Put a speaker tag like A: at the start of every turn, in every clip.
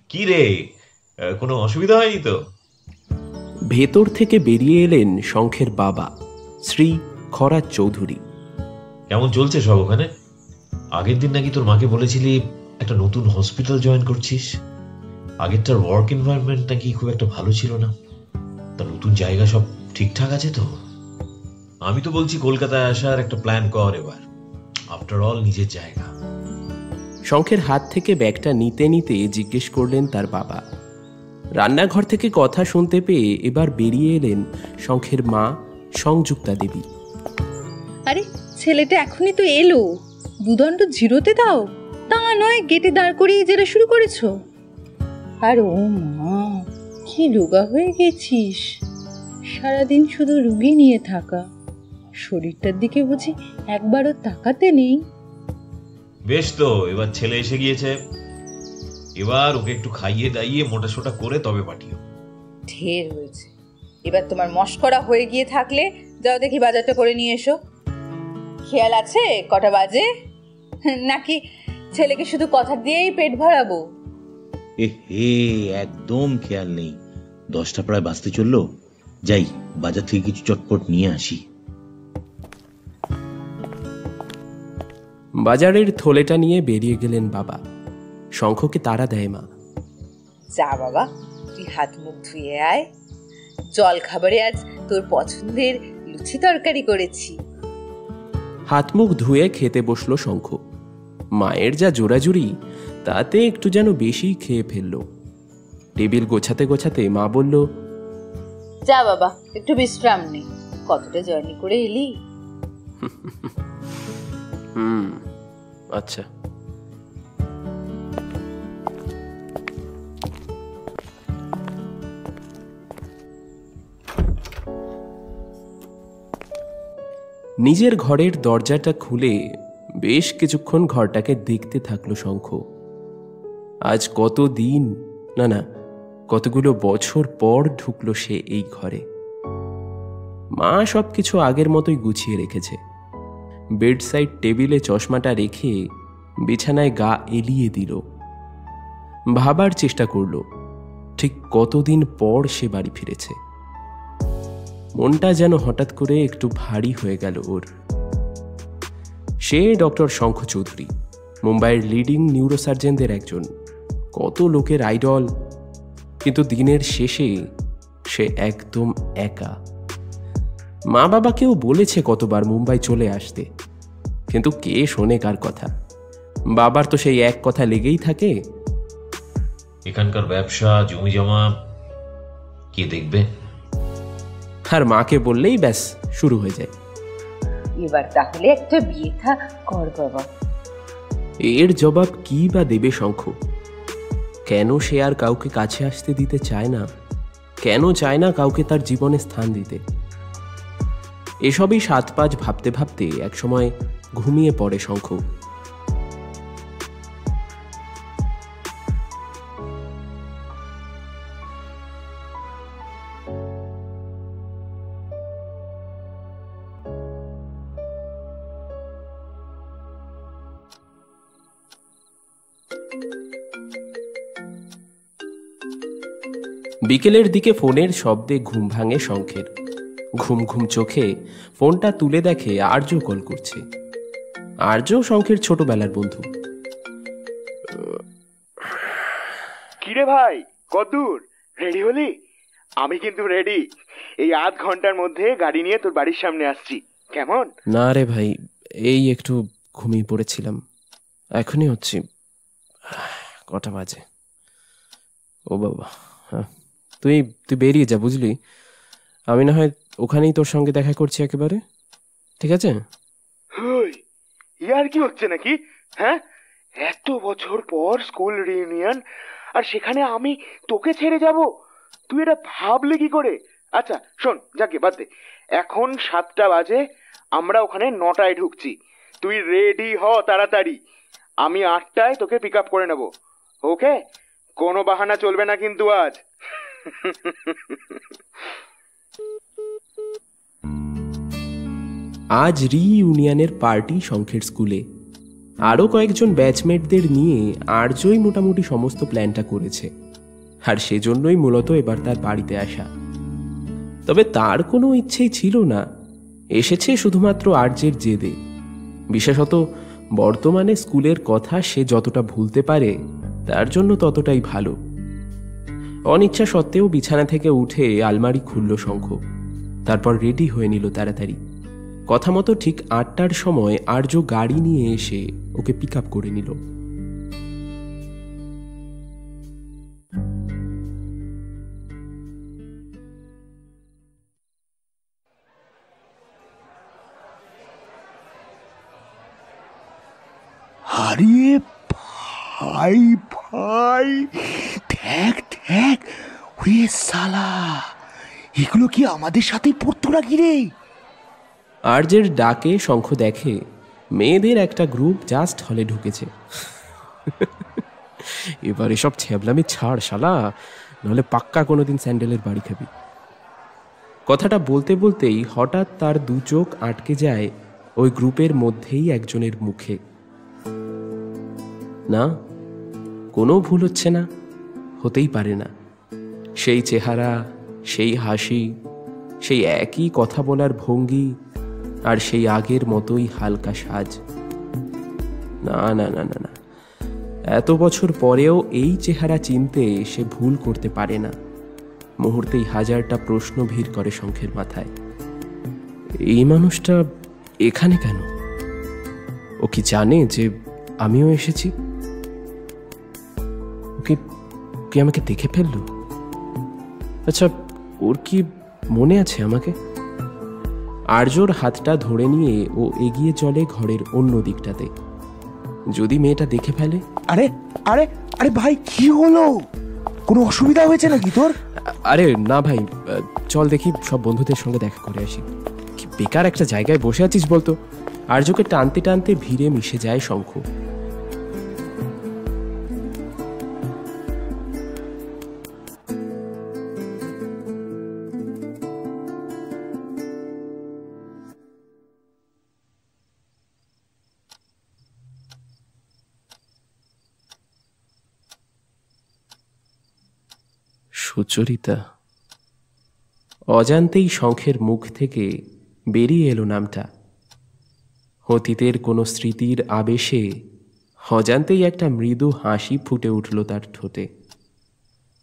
A: কি রে, কোনো অসুবিধা হয়নি তো?
B: ভেতর থেকে বেরিয়ে এলেন শঙ্খের বাবা, শ্রী খরাজ চৌধুরী।
A: কেমন চলছে সব ওখানে? আগের দিন নাকি তোর মাকে বলেছিলি একটা নতুন হসপিটাল জয়েন করছিস। আগেরটার ওয়ার্ক এনভায়রনমেন্ট নাকি খুব একটা ভালো ছিল না। তা নতুন জায়গা সব ঠিকঠাক আছে তো? আমি তো বলছি কলকাতায় আসার একটা প্ল্যান কর এবার। আফটার অল নিজের জায়গা।
B: শঙ্খের হাত থেকে ব্যাগটা নিতে নিতে জিজ্ঞেস করলেন তার বাবা। রান্নাঘর থেকে কথা শুনতে পেয়ে এবার বেরিয়ে এলেন শঙ্খের মা সংযুক্তা দেবী।
C: আরে ছেলেটা এখনই তো এলো, দুদণ্ড জিরোতে দাও, তা নয় গেটে দাঁড় করিয়ে যেটা শুরু করেছো। আর ও মা, কি রোগা হয়ে গেছিস, সারাদিন শুধু রুগী নিয়ে থাকা, শরীরটার দিকে বুঝি একবারও তাকাতে নেই।
A: বেশ তো, এবার ছেলে এসে গিয়েছে, এবার ওকে একটু খাইয়ে দাইয়ে মোটা সোটা করে তবে পাঠিও।
C: ঢের হয়েছে, এবার তোমার মশকরা হয়ে গিয়ে থাকলে যাও দেখি বাজারটা করে নিয়ে এসো। খেয়াল আছে কটা বাজে? নাকি ছেলেকে শুধু কথা দিয়েই পেট ভরাবো?
D: হে, একদম খেয়াল নেই। 10টা প্রায় বাজতে চললো। যাই বাজার থেকে কিছু চটপট নিয়ে আসি।
B: বাজারের থলেটা নিয়ে বেরিয়ে গেলেন বাবা। শঙ্খকে তাড়া দেয় মা।
C: যা বাবা, তুই হাত মুখ ধুয়ে আয়, জল খাবারে আজ তোর পছন্দের লুচি তরকারি করেছি।
B: হাত মুখ ধুয়ে খেতে বসলো শঙ্খ। মায়ের যা জোরাজুরি, তাতে একটু যেন বেশি খেয়ে ফেললো। টেবিল গোছাতে গোছাতে মা বলল,
C: যা বাবা, একটু বিশ্রাম নে, কতটা জার্নি করে এলি।
B: আচ্ছা। নিজের ঘরের দরজাটা খুলে বেশ কিছুক্ষণ ঘরটাকে দেখতে থাকলো শঙ্খ। আজ কত দিন, না কতগুলো বছর পর ঢুকলো সে এই ঘরে। মা সবকিছু আগের মতোই গুছিয়ে রেখেছে। বেড সাইড টেবিলে চশমাটা রেখে বিছানায় গা এলিয়ে দিল। ভাবার চেষ্টা করলো ঠিক কতদিন পর সে বাড়ি ফিরেছে। মনটা যেন হঠাৎ করে একটু ভারী হয়ে গেল ওর। সে ডক্টর শঙ্খ চৌধুরী, মুম্বাইয়ের লিডিং নিউরোসার্জনদের একজন, কত লোকের আইডল, কিন্তু দিনের শেষে সে একদম একা। মা বাবাকেও বলেছে কতবার মুম্বাই চলে আসতে, কিন্তু কে শোনে কার কথা। বাবার তো সেই এক কথা লেগেই থাকে,
A: এখানকার ব্যবসা জমি জমা কে দেখবে।
B: আর মাকে বললেই ব্যাস শুরু হয়ে যায়।
C: এবার তাহলে একটা বিয়ে থা কর বাবা।
B: এর জবাব কি বা দেবে শঙ্খ? কেন সে আর কাউকে কাছে আসতে দিতে চায় না? কেন চায় না কাউকে তার জীবনে স্থান দিতে? এসবই 7-5 ভাবতে ভাবতে একসময় ঘুমিয়ে পড়ে শঙ্খ। বিকেলের দিকে ফোনের শব্দে ঘুম ভাঙে শঙ্খের। ঘুম ঘুম চোখে ফোনটা তুলে দেখে আর্য কল করছে। আর্য শঙ্খের ছোটবেলার বন্ধু।
E: কিরে ভাই, কতদূর? রেডি হলি? আমি কিন্তু রেডি। এই আধ ঘন্টার মধ্যে গাড়ি নিয়ে তোর বাড়ির সামনে আসছি, কেমন?
B: না রে ভাই, এই একটু ঘুমিয়ে পড়েছিলাম, এখনই হচ্ছি। কটা বাজে? ও বাবা, হ্যাঁ, তুই বেরিয়ে যা, বুঝলি? আমি না হয় ওখানেই তোর সঙ্গে দেখা করছি একেবারে, ঠিক আছে?
E: ইয়ার কি হচ্ছে নাকি? হ্যাঁ, এত বছর পর স্কুল রিউনিয়ন, আর সেখানে আমি তোকে ছেড়ে যাব? তুই এটা ভাবলি কি করে? আচ্ছা শোন, যাকে বাদ দে, এখন 7টা বাজে, আমরা ওখানে 9টায় ঢুকছি। তুই রেডি হ তাড়াতাড়ি, আমি 8টায় তোকে পিক আপ করে নেব, ওকে? কোনো বাহানা চলবে না কিন্তু আজ।
B: আজ রিইউনিয়নের পার্টি শঙ্খের স্কুলে। আরও কয়েকজন ব্যাচমেটদের নিয়ে আর্যই মোটামুটি সমস্ত প্ল্যানটা করেছে, আর সেজন্যই মূলত এবার তার বাড়িতে আসা। তবে তার কোনো ইচ্ছেই ছিল না, এসেছে শুধুমাত্র আর্যের জেদে। বিশেষত বর্তমানে স্কুলের কথা সে যতটা ভুলতে পারে তার জন্য ততটাই ভালো। অনিচ্ছা সত্ত্বেও বিছানা থেকে উঠে আলমারি খুলল শঙ্খ, তারপর রেডি হয়ে নিল তাড়াতাড়ি। কথা মতো ঠিক 8টার সময় আর্য গাড়ি নিয়ে এসে ওকে পিক আপ করে নিল।
E: আরে ভাই ভাই, দেখ দেখ, ওরে সালা, এগুলো কি আমাদের সাথেই পড়তো নাকি রে?
B: আর্যের ডাকে শঙ্খ দেখে মেয়েদের একটা গ্রুপ জাস্ট হলে ঢুকেছে। এবার এসব ছ্যাবলামি ছাড় শালা, নাহলে পাক্কা কোনোদিন স্যান্ডেলের বাড়ি খাবি। কথাটা বলতে বলতেই হঠাৎ তার দু চোখ আটকে যায় ওই গ্রুপের মধ্যেই একজনের মুখে। না, কোনো ভুল হচ্ছে না, হতেই পারে না। সেই চেহারা, সেই হাসি, সেই একই কথা বলার ভঙ্গি, আর সেই আগের মতোই হালকা সাজ। না না না না না, এত বছর পরেও এই চেহারা চিনতে সে ভুল করতে পারে না। মুহূর্তেই হাজারটা প্রশ্ন ভিড় করে শঙ্খের মাথায়। এই মানুষটা এখানে কেন? ও কি জানে যে আমিও এসেছি? কি আমাকে দেখে ফেললো? আচ্ছা, ওর কি মনে আছে আমাকে? আর্যর হাতটা ধরে নিয়ে ও এগিয়ে চলে ঘরের অন্য দিকটাতে। যদি মেয়েটা দেখে ফেলে?
E: আরে আরে আরে ভাই, কি হলো? কোনো অসুবিধা হয়েছে নাকি তোর?
B: আরে না ভাই, চল দেখি সব বন্ধুদের সঙ্গে দেখা করে আসি। কি বেকার একটা জায়গায় বসে আছিস বলতো? আর্যকে টানতে টানতে ভিড়ে মিশে যায় শঙ্খ। সুচরিতা। অজান্তেই শঙ্খের মুখ থেকে বেরিয়ে এলো নামটা। অতীতের কোনো স্মৃতির আবেশে অজান্তেই একটা মৃদু হাসি ফুটে উঠল তার ঠোঁটে।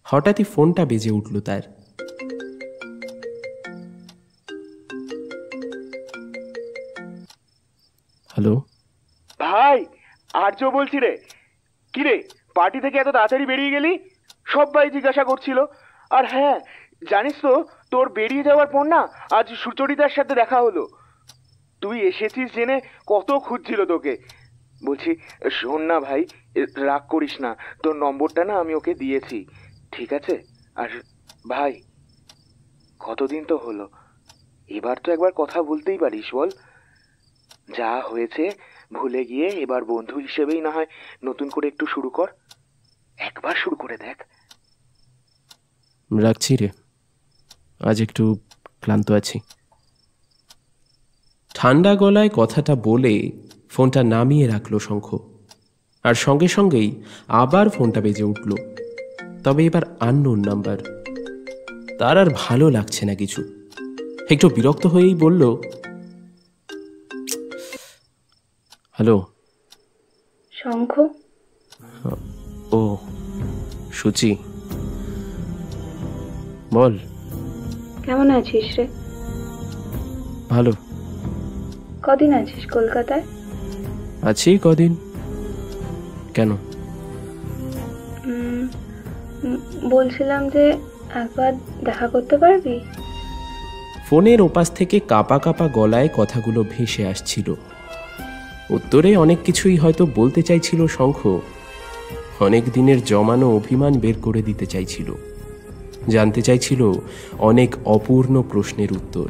B: হঠাৎই ফোনটা বেজে উঠল তার। হ্যালো
E: ভাই, আর্য বলছি রে। কি রে, পার্টি থেকে এত তাড়াতাড়ি বেরিয়ে গেলি? সবাই জিজ্ঞাসা করছিল। আর হ্যাঁ, জানিস তো, তোর বেরিয়ে যাওয়ার পর না আজ সুচরিতার সাথে দেখা হলো। তুই এসেছিস জেনে কত খুঁজছিল তোকে। বলছি, শোন না ভাই, রাগ করিস না, তোর নম্বরটা না আমি ওকে দিয়েছি, ঠিক আছে? আর ভাই, কতদিন তো হলো, এবার তো একবার কথা বলতেই পারিস, বল? যা হয়েছে ভুলে গিয়ে এবার বন্ধু হিসেবেই না হয় নতুন করে একটু শুরু কর। একবার শুরু করে দেখ।
B: রাখছি রে, আজ একটু ক্লান্ত আছি। ঠান্ডা গলায় কথাটা বলে ফোনটা নামিয়ে রাখলো শঙ্খ। আর সঙ্গে সঙ্গেই আবার ফোনটা বেজে উঠল, তবে এবার আননোন নাম্বার। তার আর ভালো লাগছে না কিছু। একটু বিরক্ত হয়েই বলল, হ্যালো।
F: শঙ্খ?
B: ও সুচি, বল।
F: কেমন আছিস রে?
B: ভালো।
F: কদিন আছিস কলকাতায়?
B: আছি কদিন। কেন?
F: বলছিলাম যে একবার দেখা করতে পারবি?
B: ফোনের ওপাশ থেকে কাঁপা কাঁপা গলায় কথাগুলো ভেসে আসছিল। উত্তরে অনেক কিছুই হয়তো বলতে চাইছিল শঙ্খ। অনেক দিনের জমানো অভিমান বের করে দিতে চাইছিল, জানতে চাইছিল অনেক অপূর্ণ প্রশ্নের উত্তর,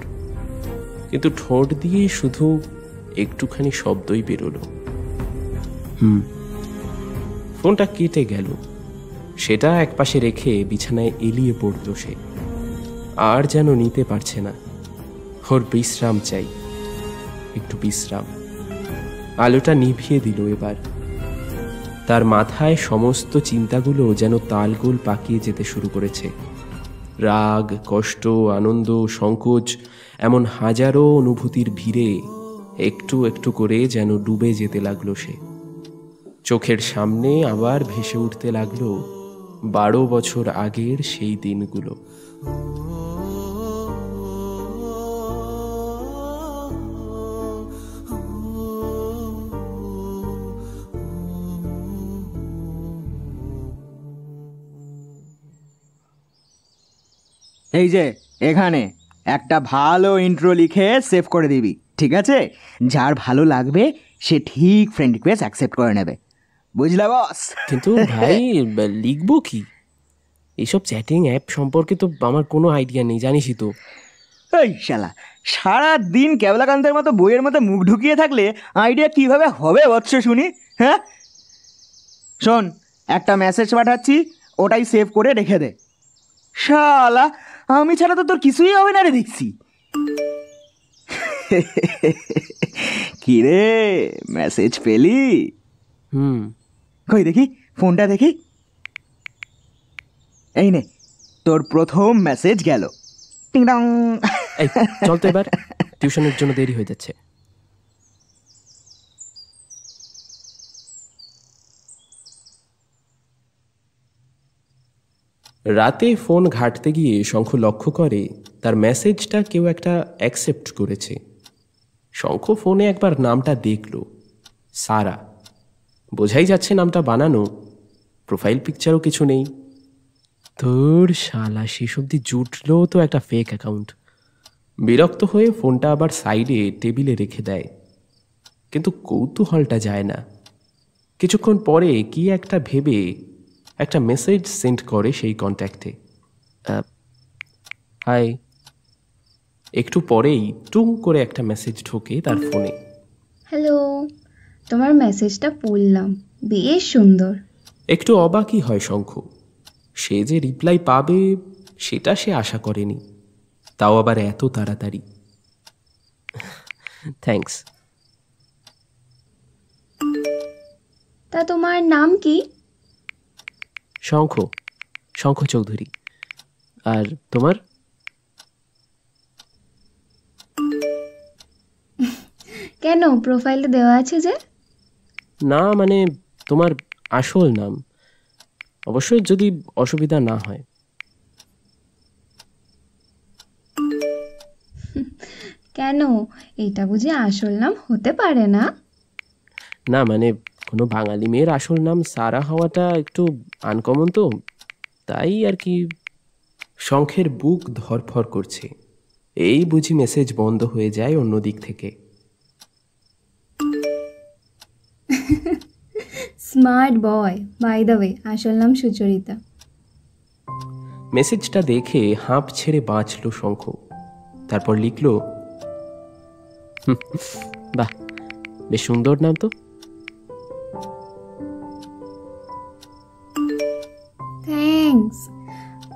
B: কিন্তু ঠোঁট দিয়ে শুধু একটুখানি শব্দই বেরোলো, ফোনটা কেটে গেল। সেটা একপাশে রেখে বিছানায় এলিয়ে পড়ল সে। আর যেন নিতে পারছে না, ওর বিশ্রাম চাই, একটু বিশ্রাম। আলোটা নিভিয়ে দিল এবার। তার মাথায় সমস্ত চিন্তাগুলো যেন তালগোল পাকিয়ে যেতে শুরু করেছে। রাগ, কষ্ট, আনন্দ, সংকোচ, এমন হাজারো অনুভূতির ভিড়ে একটু একটু করে যেন ডুবে যেতে লাগলো সে। চোখের সামনে আবার ভেসে উঠতে লাগলো 12 বছর আগের সেই দিনগুলো।
G: এই যে এখানে একটা ভালো ইন্ট্রো লিখে সেভ করে দিবি, ঠিক আছে? যার ভালো লাগবে সে ঠিক ফ্রেন্ড রিকোয়েস্ট অ্যাকসেপ্ট করে নেবে, বুঝলা বস?
B: কিন্তু ভাই লিখবো কি? এইসব চ্যাটিং অ্যাপ সম্পর্কে তো আমার কোনো আইডিয়া নেই, জানিসই তো।
G: এই শালা, সারাদিন কেবলাকান্তের মতো বইয়ের মতো মুখ ঢুকিয়ে থাকলে আইডিয়া কিভাবে হবে বৎস শুনি? হ্যাঁ শোন, একটা মেসেজ পাঠাচ্ছি, ওটাই সেভ করে রেখে দে। শালা, আমি ছাড়া তো তোর কিছুই হবে না রে দেখছি। কি রে, মেসেজ পেলি? কই দেখি, ফোনটা দেখি। এই নে, তোর প্রথম মেসেজ গেল। টিং টং।
B: এই চল তো এবার, টিউশনের জন্য দেরি হয়ে যাচ্ছে। রাতে ফোন ঘাঁটতে গিয়ে শঙ্খ লক্ষ্য করে তার মেসেজটা কেউ একটা অ্যাকসেপ্ট করেছে। শঙ্খ ফোনে একবার নামটা দেখল, সারা। বোঝাই যাচ্ছে নামটা বানানো, প্রোফাইল পিকচারও কিছু নেই। তোর শালা, শেষ অব্দি জুটলো তো একটা ফেক অ্যাকাউন্ট। বিরক্ত হয়ে ফোনটা আবার সাইডে টেবিলে রেখে দেয়, কিন্তু কৌতূহলটা যায় না। কিছুক্ষণ পরে কি একটা ভেবে একটা মেসেজ সেন্ড করে সেই কন্ট্যাক্টে। হাই। একটু পরেই টুং করে একটা মেসেজ ঢোকে তার ফোনে।
F: হ্যালো, তোমার মেসেজটা পড়লাম, বেশ সুন্দর।
B: একটু অবাকই হয় শঙ্খ। সে যে রিপ্লাই পাবে সেটা সে আশা করেনি, তাও আবার এত তাড়াতাড়ি। থ্যাঙ্কস।
F: তা তোমার নাম কি?
B: শঙ্খ, শঙ্খ চৌধুরী। আর তোমার?
F: কেন, প্রোফাইলে দেওয়া আছে যে?
B: না মানে তোমার আসল নাম, অবশ্যই যদি অসুবিধা না হয়।
F: কেন, এটা বুঝি আসল নাম হতে পারে না?
B: না মানে কোনো বাঙালি মেয়ের আসল নাম সারা হওয়াটা একটু আনকমন তো, তাই আর কি। শঙ্খের বুক ধরফর করছে। এই বুঝি মেসেজ বন্ধ হয়ে যায় অন্য দিক থেকে।
F: Smart boy. By the way, আসল নাম সুচরিতা।
B: মেসেজটা দেখে হাঁপ ছেড়ে বাঁচল শঙ্খ। তারপর লিখল, বাহ, বেশ সুন্দর নাম তো।
F: থ্যাঙ্কস,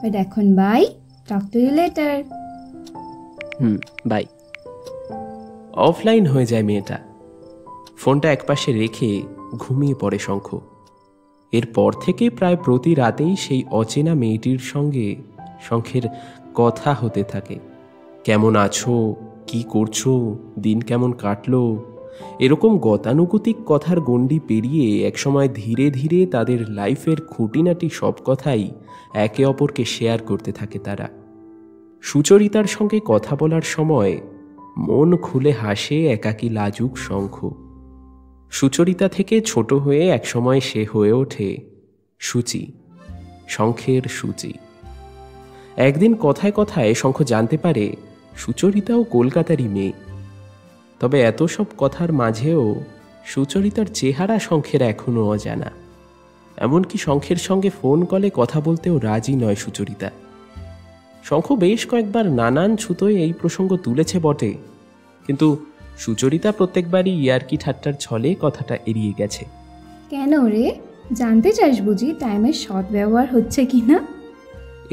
F: বাট এখন bye, talk to you later.
B: Bye. Offline হয়ে যায় মেয়েটা। ফোনটা একপাশে রেখে ঘুমিয়ে পড়ে শঙ্খ। এরপর থেকে প্রায় প্রতি রাতেই সেই অচেনা মেয়েটির সঙ্গে শঙ্খের কথা হতে থাকে। কেমন আছো, কি করছো, দিন কেমন কাটলো, এরকম গতানুগতিক কথার গণ্ডি পেরিয়ে একসময় ধীরে ধীরে তাদের লাইফের খুঁটিনাটি সব কথাই একে অপরকে শেয়ার করতে থাকে তারা। সুচরিতার সঙ্গে কথা বলার সময় মন খুলে হাসে একাকী লাজুক শঙ্খ। সুচরিতা থেকে ছোট হয়ে একসময় সে হয়ে ওঠে সূচি, শঙ্খের সূচি। একদিন কথায় কথায় শঙ্খ জানতে পারে সুচরিতাও কলকাতারই মেয়ে। তবে এত সব কথার মাঝেও সুচরিতার চেহারা শঙ্খের এখনো অজানা। এমনকি শঙ্খের সঙ্গে ফোন কলে কথা বলতেও রাজি নয় সুচরিতা। শঙ্খ বেশ কয়েকবার নানান ছুতোয় এই প্রসঙ্গ তুলেছে বটে, কিন্তু সুচরিতা প্রত্যেকবারই ইয়ার্কি ঠাট্টার ছলে কথাটা এড়িয়ে গেছে।
F: কেন রে, জানতে চাস বুঝি টাইমের সৎ ব্যবহার হচ্ছে কি না?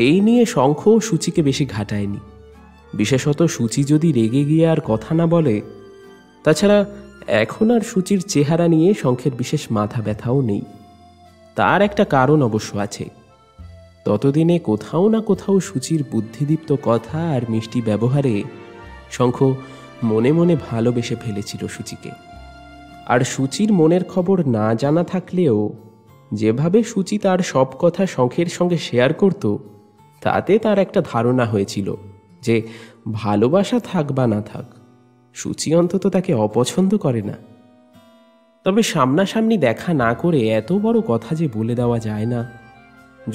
B: এই নিয়ে শঙ্খ সূচিকে বেশি ঘাটায়নি। বিশেষত সূচি যদি রেগে গিয়ে আর কথা না বলে। তাছাড়া এখন আর সূচির চেহারা নিয়ে শঙ্খের বিশেষ মাথা ব্যথাও নেই। তার একটা কারণ অবশ্য আছে। ততদিনে কোথাও না কোথাও সূচির বুদ্ধিদীপ্ত কথা আর মিষ্টি ব্যবহারে শঙ্খ মনে মনে ভালোবেসে ফেলেছিল সূচিকে। আর সূচির মনের খবর না জানা থাকলেও যেভাবে সূচি তার সব কথা শঙ্খের সঙ্গে শেয়ার করত, তাতে তার একটা ধারণা হয়েছিল যে ভালোবাসা থাক বা না থাক, সূচি অন্তত তাকে অপছন্দ করে না। তবে সামনাসামনি দেখা না করে এত বড় কথা যে বলে দেওয়া যায় না।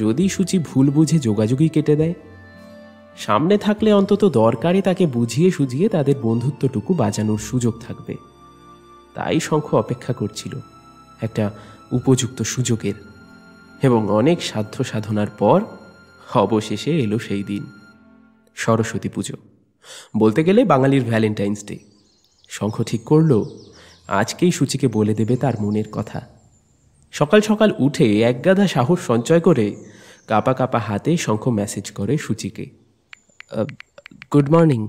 B: যদি সূচি ভুল বুঝে যোগাযোগই কেটে দেয়, সামনে থাকলে অন্তত দরকারে তাকে বুঝিয়ে সুঝিয়ে তাদের বন্ধুত্বটুকু বাঁচানোর সুযোগ থাকবে। তাই শঙ্খ অপেক্ষা করছিল একটা উপযুক্ত সুযোগের, এবং অনেক সাধ্য সাধনার পর অবশেষে এলো সেই দিন, সরস্বতী পুজো, বলতে গেলে বাঙালির ভ্যালেন্টাইন্স ডে। শঙ্খ ঠিক করল আজকেই সূচিকে বলে দেবে তার মনের কথা। সকাল সকাল উঠে একগাদা সাহস সঞ্চয় করে কাপা কাপা হাতে শঙ্খ মেসেজ করে সূচিকে, good morning.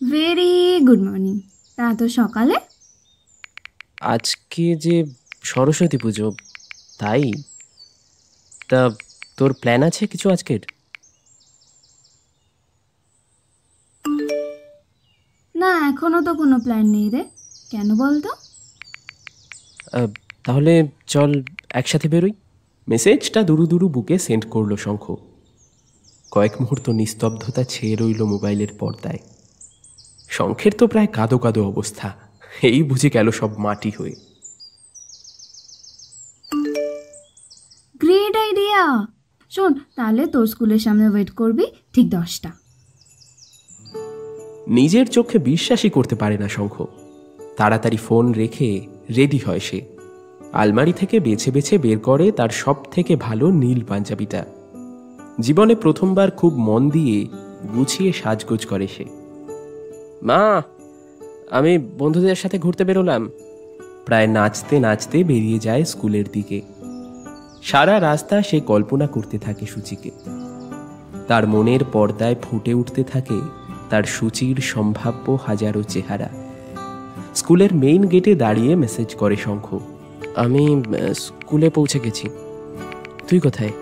F: Very good morning. তা তো সকালে?
B: আজকে যে সরস্বতী পুজো, তাই। তা তোর প্ল্যান আছে কিছু আজকের?
F: না, এখনো তো কোনো প্ল্যান নেই রে। কেন বলতো?
B: তাহলে চল একসাথে বেরোই। মেসেজটা দুরু দুরু বুকে সেন্ড করলো শঙ্খ। কয়েক মুহূর্ত নিস্তব্ধতা ছেয়ে রইল মোবাইলের পর্দায়। শঙ্খের তো প্রায় কাঁদো কাঁদো অবস্থা, এই বুঝে গেল সব মাটি হয়ে।
F: Great idea. শোন, তাহলে তোর স্কুলের সামনে ওয়েট করবি ঠিক 10টা।
B: নিজের চোখে বিশ্বাসই করতে পারে না শঙ্খ। তাড়াতাড়ি ফোন রেখে রেডি হয় সে। আলমারি থেকে বেছে বেছে বের করে তার সব থেকে ভালো নীল পাঞ্জাবিটা। জীবনে প্রথমবার খুব মন দিয়ে গুছিয়ে সাজগোজ করে সে। মা, আমি বন্ধুদের সাথে ঘুরতে বেরোলাম। প্রায় নাচতে নাচতে বেরিয়ে যায় স্কুলের দিকে। সারা রাস্তা সে কল্পনা করতে থাকে সূচিকে। তার মনের পর্দায় ফুটে উঠতে থাকে তার সূচির সম্ভাব্য হাজারো চেহারা। স্কুলের মেইন গেটে দাঁড়িয়ে মেসেজ করে শঙ্খ, আমি স্কুলে পৌঁছে গেছি, তুই কোথায়?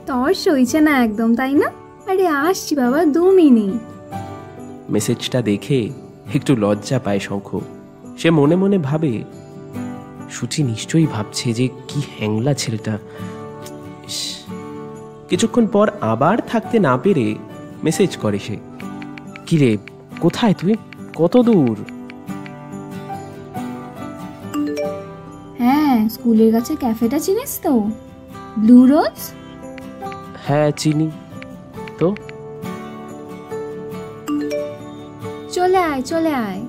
F: তোর সইছে না একদম, তাই না? আরে আসছি বাবা, 2 মিনিট।
B: মেসেজটা দেখে একটু লজ্জা পায় শঙ্খ। সে মনে মনে ভাবে, সূচি নিশ্চয়ই ভাবছে যে কি হ্যাংলা ছেলেটা। কিছুক্ষণ পর আবার থাকতে না পেরে মেসেজ করে সে, কিরে কোথায় তুই, কত দূর?
F: হ্যাঁ, স্কুলের কাছে ক্যাফেটা চিনিস তো, ব্লু রোজ?
B: হ্যাঁ চিনি তো।
F: চলে আয় চলে আয়।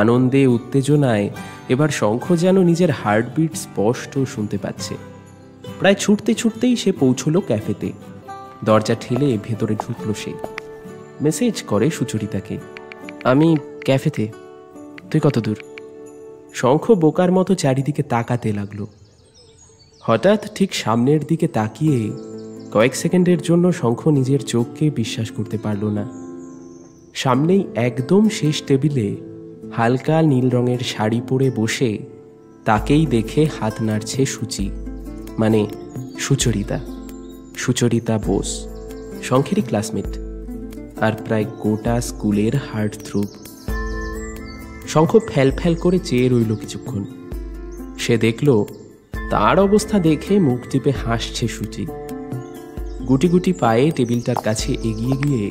B: আনন্দে উত্তেজনায় এবার শঙ্খ যেন নিজের হার্টবিট স্পষ্ট শুনতে পাচ্ছে। প্রায় ছুটতে ছুটতেই সে পৌঁছলো ক্যাফেতে। দরজা ঠেলে ভেতরে ঢুকলো সে। মেসেজ করে সুচরিতাকে, আমি ক্যাফেতে, তুই কত দূর? শঙ্খ বোকার মতো চারিদিকে তাকাতে লাগলো। হঠাৎ ঠিক সামনের দিকে তাকিয়ে কয়েক সেকেন্ডের জন্য শঙ্খ নিজের চোখকে বিশ্বাস করতে পারল না। সামনেই একদম শেষ টেবিলে হালকা নীল রঙের শাড়ি পরে বসে তাকেই দেখে হাত নাড়ছে সূচি, মানে সুচরিতা। সুচরিতা বোস, শঙ্খেরই ক্লাসমেট, আর প্রায় গোটা স্কুলের হার্ট থ্রোব। শঙ্খ ফ্যাল ফ্যাল করে চেয়ে রইল কিছুক্ষণ। সে দেখল তার অবস্থা দেখে মুখ টিপে হাসছে সূচি। গুটি গুটি পায়ে টেবিলটার কাছে এগিয়ে গিয়ে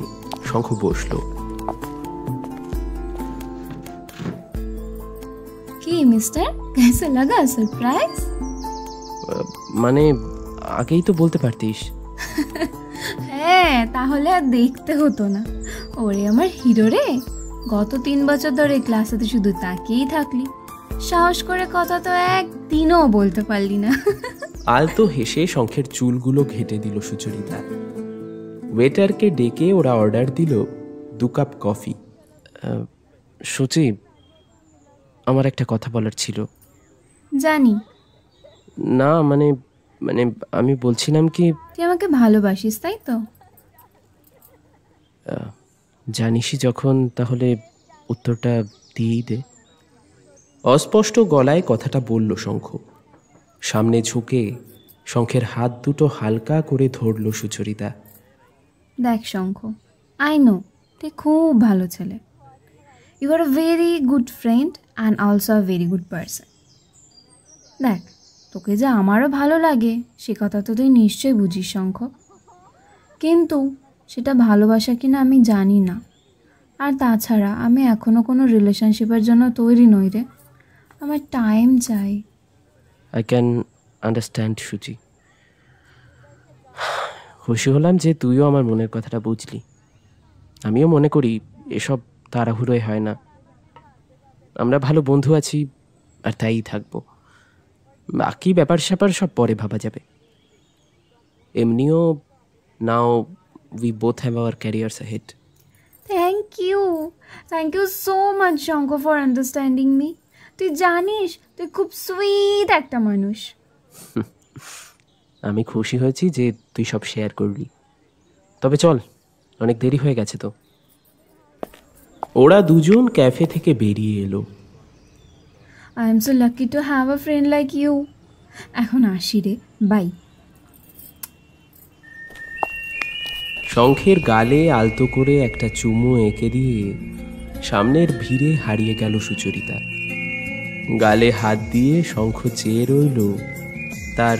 B: শঙ্খ বসল।
F: কি মিস্টার, कैसा लगा सरप्राइज?
B: মানে আগেই তো বলতে পারতিস।
F: হ্যাঁ, তাহলে আর দেখতে হতো না। ওরে আমার হিরো রে, গত 3 বছর ধরে ক্লাসেতে শুধু তাকিয়েই থাকলি, সাহস করে কথা তো একদিনও বলতে পারলি না।
B: আলতো হেসে শঙ্খের চুলগুলো ঘেটে দিল সুচরিতা। ওয়েটারকে ডেকে ওরা অর্ডার দিল 2 কাপ কফি। সূচি, আমার একটা কথা বলার ছিল।
F: জানি।
B: না মানে মানে আমি বলছিলাম কি,
F: তুই আমাকে ভালোবাসিস তাই তো?
B: জানিসই যখন, তাহলে উত্তরটা দিয়েই দে। অস্পষ্ট গলায় কথাটা বলল শঙ্খ। সামনে ঝুঁকে শঙ্খের হাত দুটো হালকা করে ধরল সুচরিতা।
F: দেখ শঙ্খ, আই নো তুই খুব ভালো ছেলে। You are a very good friend and also a very good person. দেখ, তোকে যে আমারও ভালো লাগে সে কথা তো তুই নিশ্চয়ই বুঝিস শঙ্খ, কিন্তু সেটা ভালোবাসা কিনা আমি জানি না। আর তাছাড়া আমি এখনও কোনো রিলেশনশিপের জন্য তৈরি নই রে, আমার টাইম চাই।
B: আই ক্যান আন্ডারস্ট্যান্ড সুচি। খুশি হলাম যে তুইও আমার মনের কথাটা বুঝলি। আমিও মনে করি এসব তাড়াহুড়োয় হয় না। আমরা ভালো বন্ধু আছি আর তাই থাকবো। বাকি ব্যাপার স্যাপার সব পরে ভাবা যাবে। এমনিও now we both have our careers ahead.
F: Thank you so much Shankha for understanding me. তুই জানিস তুই খুব সুইট একটা মানুষ।
B: আমি খুশি হয়েছি যে তুই সব শেয়ার করলি। তবে চল, অনেক দেরি হয়ে গেছে তো। ওরা দুজন ক্যাফে থেকে বেরিয়ে এলো।
F: I am so lucky to have a friend like you. এখন আসি রে, বাই।
B: শঙ্খের গালে আলতো করে একটা চুমু এঁকে দিয়ে সামনের ভিড়ে হারিয়ে গেল সুচরিতা। গালে হাত দিয়ে শঙ্খ চেয়ে রইল তার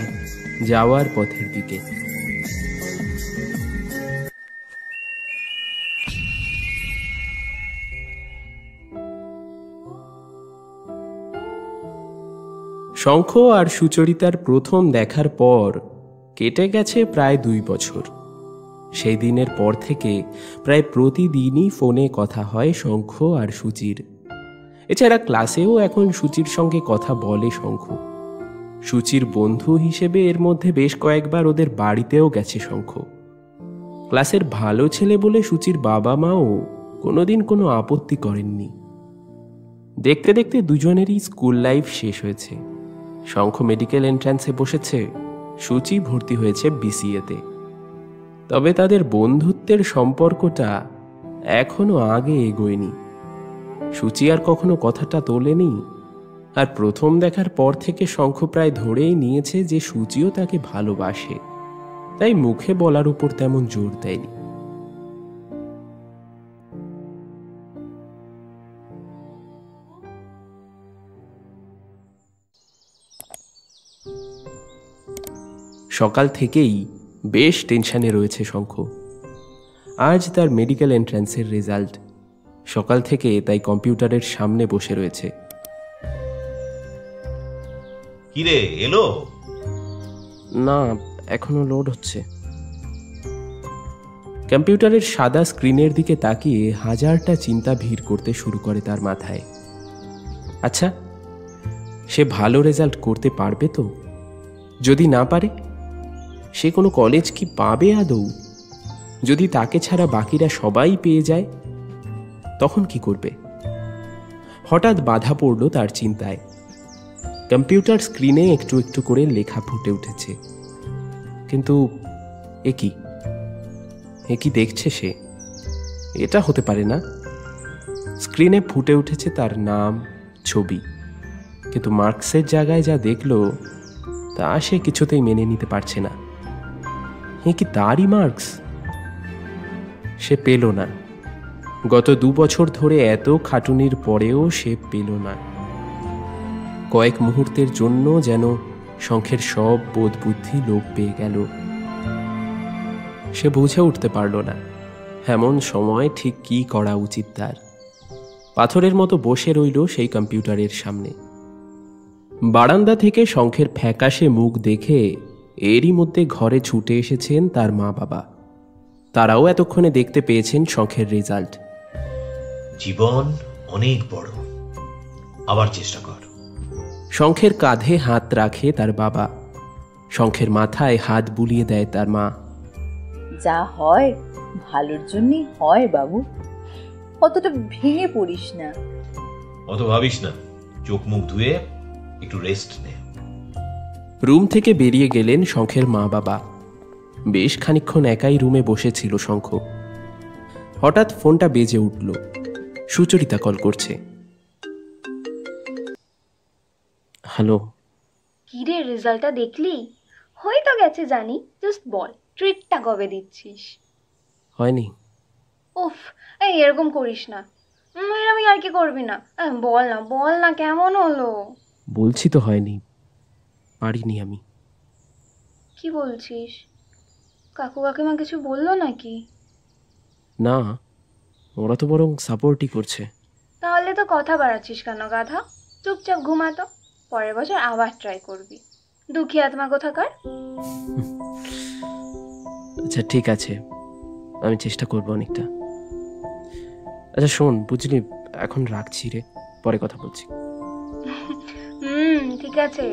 B: যাওয়ার পথের দিকে। শঙ্খ আর সুচরিতার প্রথম দেখার পর কেটে গেছে প্রায় 2 বছর। সেই দিনের পর থেকে প্রায় প্রতিদিনই ফোনে কথা হয় শঙ্খ আর সুচির। এছাড়া ক্লাসেও এখন সুচির সঙ্গে কথা বলে শঙ্খ। সুচির বন্ধু হিসেবে এর মধ্যে বেশ কয়েকবার ওদের বাড়িতেও গেছে শঙ্খ। ক্লাসের ভালো ছেলে বলে সুচির বাবা মাও কোনোদিন কোনো আপত্তি করেননি। দেখতে দেখতে দুজনেরই স্কুল লাইফ শেষ হয়েছে। শঙ্খ মেডিকেল এন্ট্রান্সে বসেছে, সুচি ভর্তি হয়েছে বিসিএতে। তবে তাদের বন্ধুত্বের সম্পর্কটা এখনো আগে এগোয়নি। সুচি আর কখনো কথাটা তোলেনি, আর প্রথম দেখার পর থেকে শঙ্খ প্রায় ধরেই নিয়েছে যে সুচিও তাকে ভালোবাসে, তাই মুখে বলার উপর তেমন জোর দেয়নি। সকাল থেকেই বেশ টেনশনে রয়েছে শঙ্খ। আজ তার মেডিকেল এন্ট্রান্সের রেজাল্ট। সকাল থেকে তাই কম্পিউটারের সামনে বসে রয়েছে।
A: কিরে, এলো?
B: না, এখনো লোড হচ্ছে। কম্পিউটারের সাদা স্ক্রিনের দিকে তাকিয়ে হাজারটা চিন্তা ভিড় করতে শুরু করে তার মাথায়। আচ্ছা, সে ভালো রেজাল্ট করতে পারবে তো? যদি না পারে, সে কোনো কলেজ কি পাবে আদৌ? যদি তাকে ছাড়া বাকিরা সবাই পেয়ে যায়, তখন কি করবে? হঠাৎ বাধা পড়ল তার চিন্তায়। কম্পিউটার স্ক্রিনে একটু একটু করে লেখা ফুটে উঠেছে। কিন্তু এ কি দেখছে সে? এটা হতে পারে না। স্ক্রিনে ফুটে উঠেছে তার নাম, ছবি, কিন্তু মার্কসের জায়গায় যা দেখলো তা সে কিছুতেই মেনে নিতে পারছে না। এ কি তারই মার্কস? সে পেল না। গত 2 বছর ধরে এত খাটুনির পরেও সে পেল না। কয়েক মুহূর্তের জন্য যেন শঙ্খের সব বোধ বুদ্ধি লোপ পেয়ে গেল। সে বুঝে উঠতে পারল না এমন সময় ঠিক কি করা উচিত তার। পাথরের মতো বসে রইল সেই কম্পিউটারের সামনে। বারান্দা থেকে শঙ্খের ফ্যাকাশে মুখ দেখে এরই মধ্যে ঘরে ছুটে এসেছেন তার মা বাবা। তারাও এতক্ষণে দেখতে পেয়েছেন শঙ্খের রেজাল্ট।
A: জীবন অনেক বড়, আবার চেষ্টা কর।
B: শঙ্খের কাঁধে হাত রাখে তার বাবা। শঙ্খের মাথায় হাত বুলিয়ে দেয় তার মা।
C: যা হয় ভালোর জন্যই হয় বাবু, অতটা ভেঙে পড়িস না।
A: অত ভাবিস না, চোখ মুখ ধুয়ে একটু রেস্ট নে।
B: রুম থেকে বেরিয়ে গেলেন শঙ্খের মা বাবা। বেশ খানিকক্ষণ একাই রুমে বসেছিল শঙ্খ। হঠাৎ ফোনটা বেজে উঠল। সুচরিতা কল করছে। হ্যালো।
F: কি রে, রেজাল্টটা দেখলি? হয়ে তো গেছে জানি, জাস্ট বল ট্রিটটা কবে দিচ্ছিস?
B: হয়নি।
F: উফ, এই এরকম করিস না, এরকম আর কি করবি না। বল না বল না, কেমন হলো?
B: বলছি তো হয়নি, পারিনি আমি।
F: কি বলছিস? কাকু কাকিমা কিছু বললো নাকি?
B: না, ওরা তো বরং সাপোর্টই করছে।
F: তাহলে তো কথা বাড়াচ্ছিস কেন গাধা? চুপচাপ ঘুমাতো, পরের বছর আবার ট্রাই করবি। দুঃখী আত্মা কোথাকার।
B: আচ্ছা ঠিক আছে, আমি চেষ্টা করবো অনেকটা। আচ্ছা শোন, বুঝলি এখন রাখছি রে, পরে কথা বলছি।
F: ঠিক আছে,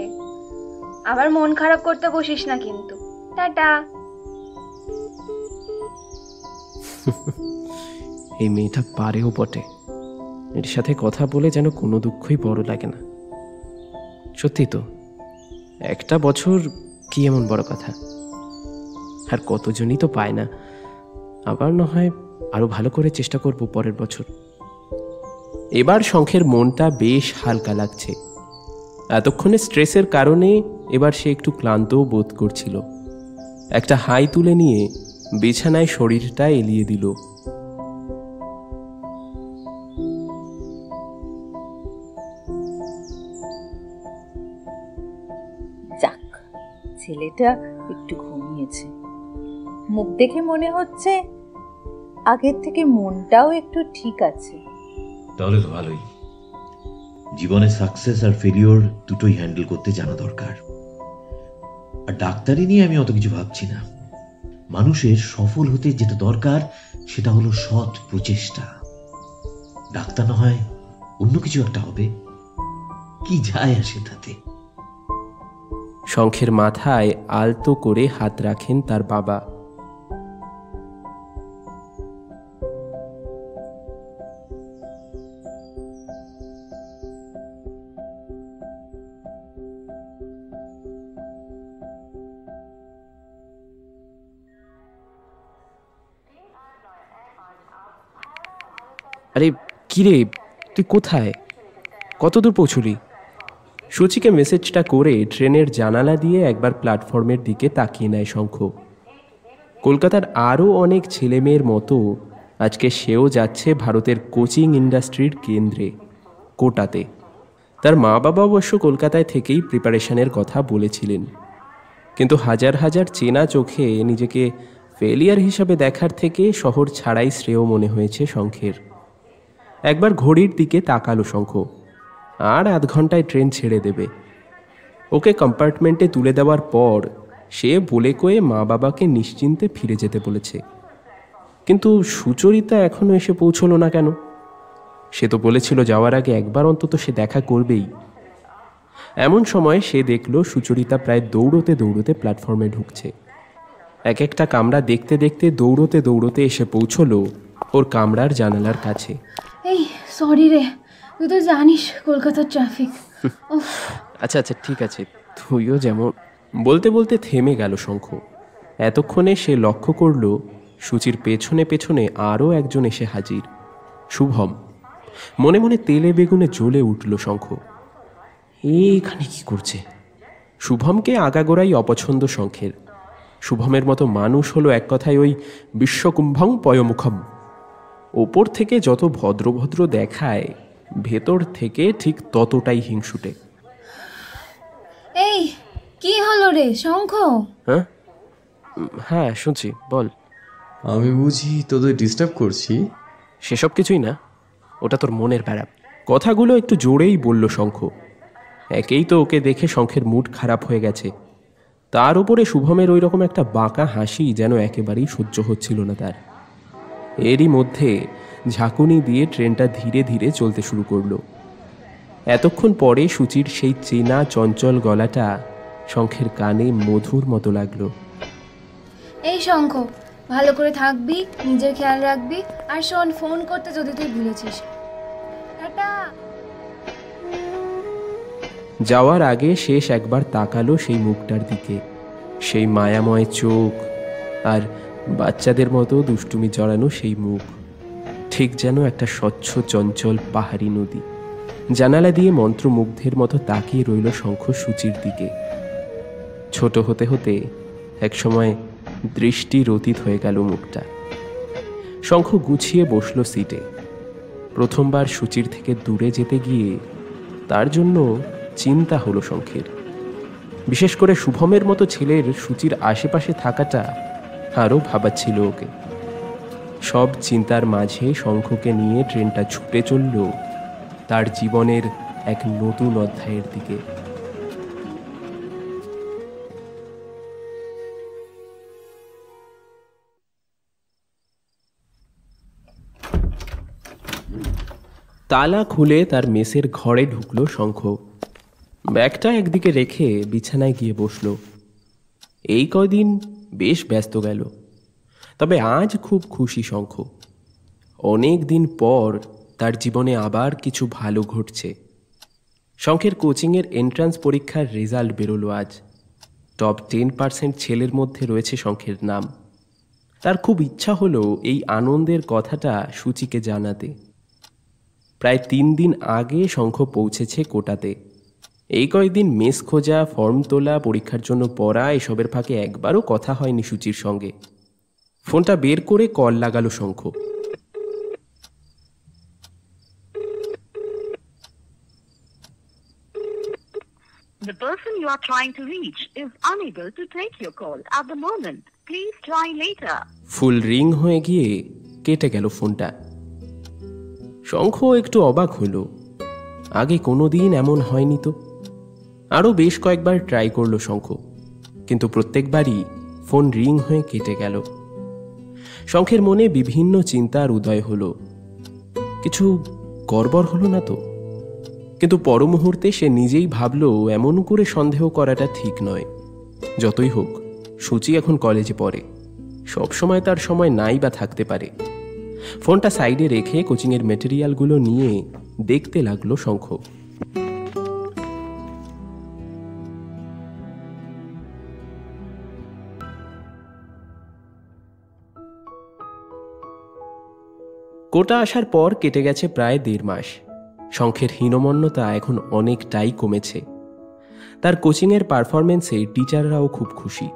F: আবার মন খারাপ করতে বসিস না কিন্তু। টাটা।
B: এই মেয়েটা পারেও বটে, এর সাথে কথা বলে যেন কোনো দুঃখই বড় লাগে না। সত্যি তো, একটা বছর কি এমন বড় কথা, আর কতজনই তো পায় না। আবার না হয় আরো ভালো করে চেষ্টা করব পরের বছর। এবার শঙ্খের মনটা বেশ হালকা লাগছে। এতক্ষণে স্ট্রেসের কারণে এবার সে একটু ক্লান্তও বোধ করছিল। একটা হাই তুলে নিয়ে বিছানায় শরীরটা এলিয়ে দিল।
C: যাক, ছেলেটা একটু ঘুমিয়েছে, মুখ দেখে মনে হচ্ছে আগের থেকে মনটাও একটু ঠিক আছে।
A: তাহলে তো ভালোই। জীবনে সাকসেস আর ফেলিওর দুটোই হ্যান্ডেল করতে জানা দরকার। আর ডাক্তারি নিয়ে আমি অত কিছু ভাবছি না। মানুষের সফল হতে যেটা দরকার সেটা হলো সৎ প্রচেষ্টা। ডাক্তার না হয় অন্য কিছু একটা হবে, কি যায় আসে তাতে।
B: শঙ্খের মাথায় আলতো করে হাত রাখেন তার বাবা। আরে কিরে, তুই কোথায়? কতদূর পৌঁছলি? সূচিকে মেসেজটা করে ট্রেনের জানালা দিয়ে একবার প্ল্যাটফর্মের দিকে তাকিয়ে নেয় শঙ্খ। কলকাতার আরও অনেক ছেলেমেয়ের মতো আজকে সেও যাচ্ছে ভারতের কোচিং ইন্ডাস্ট্রির কেন্দ্রে, কোটাতে। তার মা বাবা অবশ্য কলকাতায় থেকেই প্রিপারেশনের কথা বলেছিলেন, কিন্তু হাজার হাজার চেনা চোখে নিজেকে ফেলিয়ার হিসাবে দেখার থেকে শহর ছাড়াই শ্রেয় মনে হয়েছে শঙ্খের। একবার ঘড়ির দিকে তাকালো শঙ্খ, আর আধ ঘন্টায় ট্রেন ছেড়ে দেবে। ওকে কম্পার্টমেন্টে তুলে দেওয়ার পর সে বলে কয়ে মা বাবাকে নিশ্চিন্তে ফিরে যেতে বলেছে। কিন্তু সুচরিতা এখনো এসে পৌঁছলো না কেন? সে তো বলেছিল যাওয়ার আগে একবার অন্তত সে দেখা করবেই। এমন সময় সে দেখল সুচরিতা প্রায় দৌড়তে দৌড়তে প্ল্যাটফর্মে ঢুকছে। এক একটা কামরা দেখতে দেখতে দৌড়তে দৌড়তে এসে পৌঁছলো ওর কামরার জানালার কাছে।
F: এই সরি রে, তুই তো জানিস কলকাতার ট্রাফিক।
B: আচ্ছা আচ্ছা ঠিক আছে, তুইও যেমন। বলতে বলতে থেমে গেল শঙ্খ। এতক্ষণে সে লক্ষ্য করল সূচির পেছনে পেছনে আরও একজন এসে হাজির, শুভম। মনে মনে তেলে বেগুনে জ্বলে উঠল শঙ্খ। এখানে কি করছে? শুভমকে আগাগোড়াই অপছন্দ শঙ্খের। শুভমের মতো মানুষ হলো এক কথায় ওই বিশ্বকুম্ভং পয়মুখম। ওপর থেকে যত ভদ্রভদ্র দেখায়, ভেতর থেকে ঠিক ততটাই হিংসুটে।
F: এই কি হলো রে শঙ্খ?
B: হ্যাঁ হ্যাঁ শুনছি, বল।
H: আমি বুঝি তোদের ডিস্টার্ব করছি?
B: সেসব কিছুই না, ওটা তোর মনের ব্যাপার। কথাগুলো একটু জোরেই বলল শঙ্খ। একেই তো ওকে দেখে শঙ্খের মুড খারাপ হয়ে গেছে, তার উপরে শুভমের ওই রকম একটা বাঁকা হাসি যেন একেবারেই সহ্য হচ্ছিল না তার। এরই মধ্যে ঝাঁকুনি দিয়ে ট্রেনটা ধীরে ধীরে চলতে শুরু করলো। এতক্ষণ পরে সূচির সেই চেনা চঞ্চল গলাটা শঙ্খের কানে মধুর মতো লাগলো।
F: এই শঙ্খ, ভালো করে থাকবি, নিজের খেয়াল রাখবি, আর শোন, ফোন করতে যদি তুই ভুলেছিস। টাটা।
B: যাওয়ার আগে শেষ একবার তাকালো সেই মুখটার দিকে, সেই মায়াময় চোখ আর বাচ্চাদের মতো দুষ্টুমি জড়ানো সেই মুখ। ঠিক যেন একটা স্বচ্ছ চঞ্চল পাহাড়ি নদী। জানালা দিয়ে মন্ত্রমুগ্ধের মতো তাকিয়ে রইল শঙ্খ সূচির দিকে। ছোট হতে হতে একসময় দৃষ্টির অতীত হয়ে গেল মুখটা। শঙ্খ গুছিয়ে বসল সিটে। প্রথমবার সূচির থেকে দূরে যেতে গিয়ে তার জন্য চিন্তা হলো শঙ্খের। বিশেষ করে শুভমের মতো ছেলের সূচির আশেপাশে থাকাটা আরও ভাবাচ্ছিল ওকে। সব চিন্তার মাঝে শঙ্খকে নিয়ে ট্রেনটা ছুটে চলল তার জীবনের এক নতুন অধ্যায়ের দিকে। তালা খুলে তার মেসের ঘরে ঢুকলো শঙ্খ। ব্যাগটা একদিকে রেখে বিছানায় গিয়ে বসল। এই কয়দিন বেশ ব্যস্ত গেল, তবে আজ খুব খুশি শঙ্খ। অনেক দিন পর তার জীবনে আবার কিছু ভালো ঘটছে। শঙ্খের কোচিংয়ের এন্ট্রান্স পরীক্ষার রেজাল্ট বেরোলো আজ। টপ 10% ছেলের মধ্যে রয়েছে শঙ্খের নাম। তার খুব ইচ্ছা হলো এই আনন্দের কথাটা সূচিকে জানাতে। প্রায় 3 দিন আগে শঙ্খ পৌঁছেছে কোটাতে। এই কয়েকদিন মেস খোঁজা, ফর্ম তোলা, পরীক্ষার জন্য পড়া, এসবের ফাঁকে একবারও কথা হয়নি সূচির সঙ্গে। ফোনটা বের করে কল লাগালো শঙ্খ।
I: The person you are trying to reach is unable to take your call at the moment. Please try later.
B: Full ring হয়ে গিয়ে কেটে গেল ফোনটা। শঙ্খ একটু অবাক হলো। আগে কোনোদিন এমন হয়নি তো। আরও বেশ কয়েকবার ট্রাই করলো শঙ্খ, কিন্তু প্রত্যেকবারই ফোন রিং হয়ে কেটে গেল। শঙ্খের মনে বিভিন্ন চিন্তার উদয় হলো। কিছু গড়বড় হলো না তো? কিন্তু পর মুহূর্তে সে নিজেই ভাবলো এমন করে সন্দেহ করাটা ঠিক নয়। যতই হোক, সূচি এখন কলেজে পড়ে, সবসময় তার সময় নাই বা থাকতে পারে। ফোনটা সাইডে রেখে কোচিংয়ের মেটেরিয়ালগুলো নিয়ে দেখতে লাগলো শঙ্খ। কোটা আসার পর কেটে গেছে প্রায় 1.5 মাস। শঙ্খের হীনমন্যতা এখন অনেকটাই কমেছে। তার কোচিংয়ের পারফরমেন্সে টিচাররাও খুব খুশি।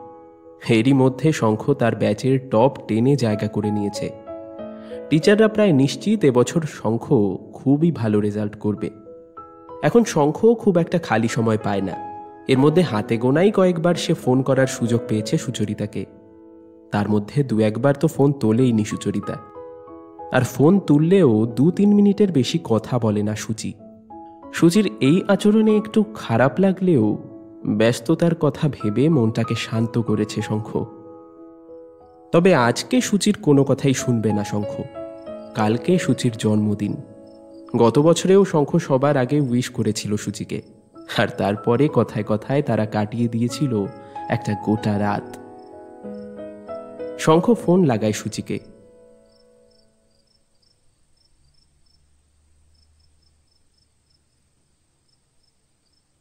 B: এরই মধ্যে শঙ্খ তার ব্যাচের টপ 10-এ জায়গা করে নিয়েছে। টিচাররা প্রায় নিশ্চিত এবছর শঙ্খ খুবই ভালো রেজাল্ট করবে। এখন শঙ্খ খুব একটা খালি সময় পায় না। এর মধ্যে হাতে গোনাই কয়েকবার সে ফোন করার সুযোগ পেয়েছে সুচরিতাকে। তার মধ্যে 2-1 তো ফোন তোলেইনি সুচরিতা। আর ফোন তুললেও 2-3 মিনিটের বেশি কথা বলে না সূচি। সূচির এই আচরণে একটু খারাপ লাগলেও ব্যস্ততার কথা ভেবে মনটাকে শান্ত করেছে শঙ্খ। তবে আজকে সূচির কোনো কথাই শুনবে না শঙ্খ। কালকে সূচির জন্মদিন। গত বছরেও শঙ্খ সবার আগে উইশ করেছিল সূচিকে, আর তারপরে কথায় কথায় তারা কাটিয়ে দিয়েছিল একটা গোটা রাত। শঙ্খ ফোন লাগায় সূচিকে।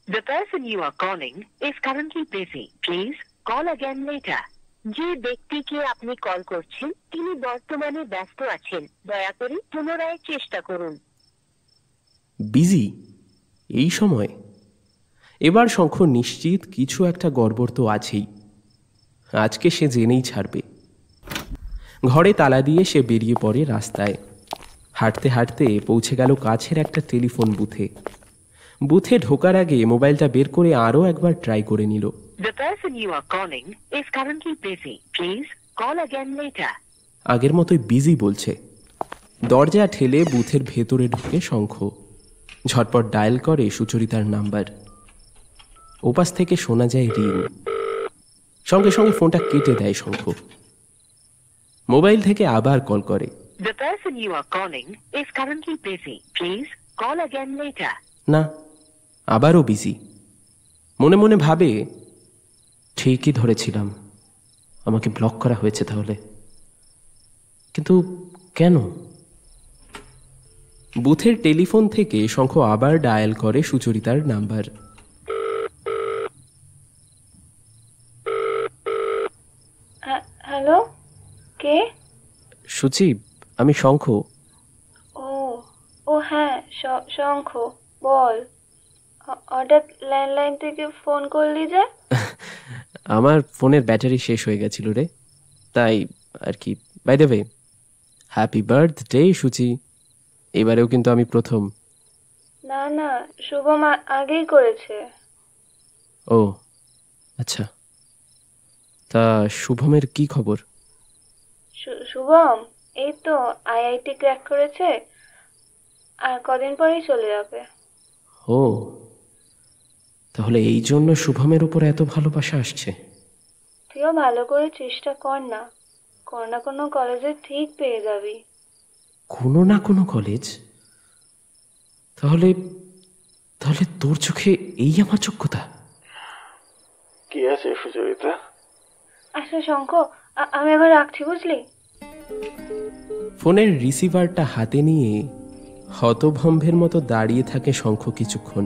I: The person you are calling is currently busy. Please call again later. যে ব্যক্তিকে আপনি কল করছেন তিনি বর্তমানে ব্যস্ত আছেন। দয়া করে পুনরায় চেষ্টা করুন।
B: বিজি এই সময়? এবার শঙ্খ নিশ্চিত কিছু একটা গড়বড় তো আছেই। আজকে সে জেনেই ছাড়বে। ঘরে তালা দিয়ে সে বেরিয়ে পড়ে রাস্তায়। হাঁটতে হাঁটতে পৌঁছে গেল কাছের একটা টেলিফোন বুথে। বুথে ঢোকার আগে মোবাইলটা বের করে আরও একবার ট্রাই করে নিল।
I: The person you are calling is currently busy. Please call again later.
B: আগের মতোই বিজি বলছে। দরজা ঠেলে বুথের ভেতরে ঢুকে শঙ্খ ঝটপট ডায়াল করে সুচরিতার নাম্বার। ওপাশ থেকে শোনা যায় রিং। সঙ্গে সঙ্গে ফোনটা কেটে দেয় শঙ্খ। মোবাইল থেকে আবার কল করে।
I: The person you are calling is currently busy. Please call again later.
B: না, আবারও বিজি। মনে মনে ভাবে, ঠিকই ধরেছিলাম, আমাকে ব্লক করা হয়েছে তাহলে। কিন্তু কেন? বুথের টেলিফোন থেকে শঙ্খ আবার ডায়াল করে সুচরিতার নাম্বার।
F: হ্যালো, কে?
B: সুচি, আমি শঙ্খ।
J: শঙ্খ বল, হঠাৎ ল্যান্ডলাইন থেকে ফোন করলি যে?
B: আমার ফোনের ব্যাটারি শেষ হয়ে গেছিল রে, তাই আর কি। By the way, happy birthday Suchi. এবারেও কিন্তু আমি প্রথম।
J: না না, শুভম আগেই করেছে।
B: ও আচ্ছা, তা শুভমের কি খবর?
J: শুভম এই তো আইআইটি ক্র্যাক করেছে, আর কদিন পরেই চলে যাবে।
B: ও, তাহলে এই জন্য শুভমের উপর এত ভালোবাসা আসছে।
J: তুইও ভালো করে চেষ্টা কর না, কোনো না কোনো কলেজে ঠিক পেয়ে যাবি।
B: কোনো না কোনো কলেজ? তাহলে তাহলে তোর চোখে এই আমার যোগ্যতা?
E: কি আছে সুচরিতা?
J: আচ্ছা শঙ্খ, আমি এবার রাখছি বুঝলি।
B: ফোনের রিসিভারটা হাতে নিয়ে হতভম্বের মতো দাঁড়িয়ে থাকে শঙ্খ কিছুক্ষণ।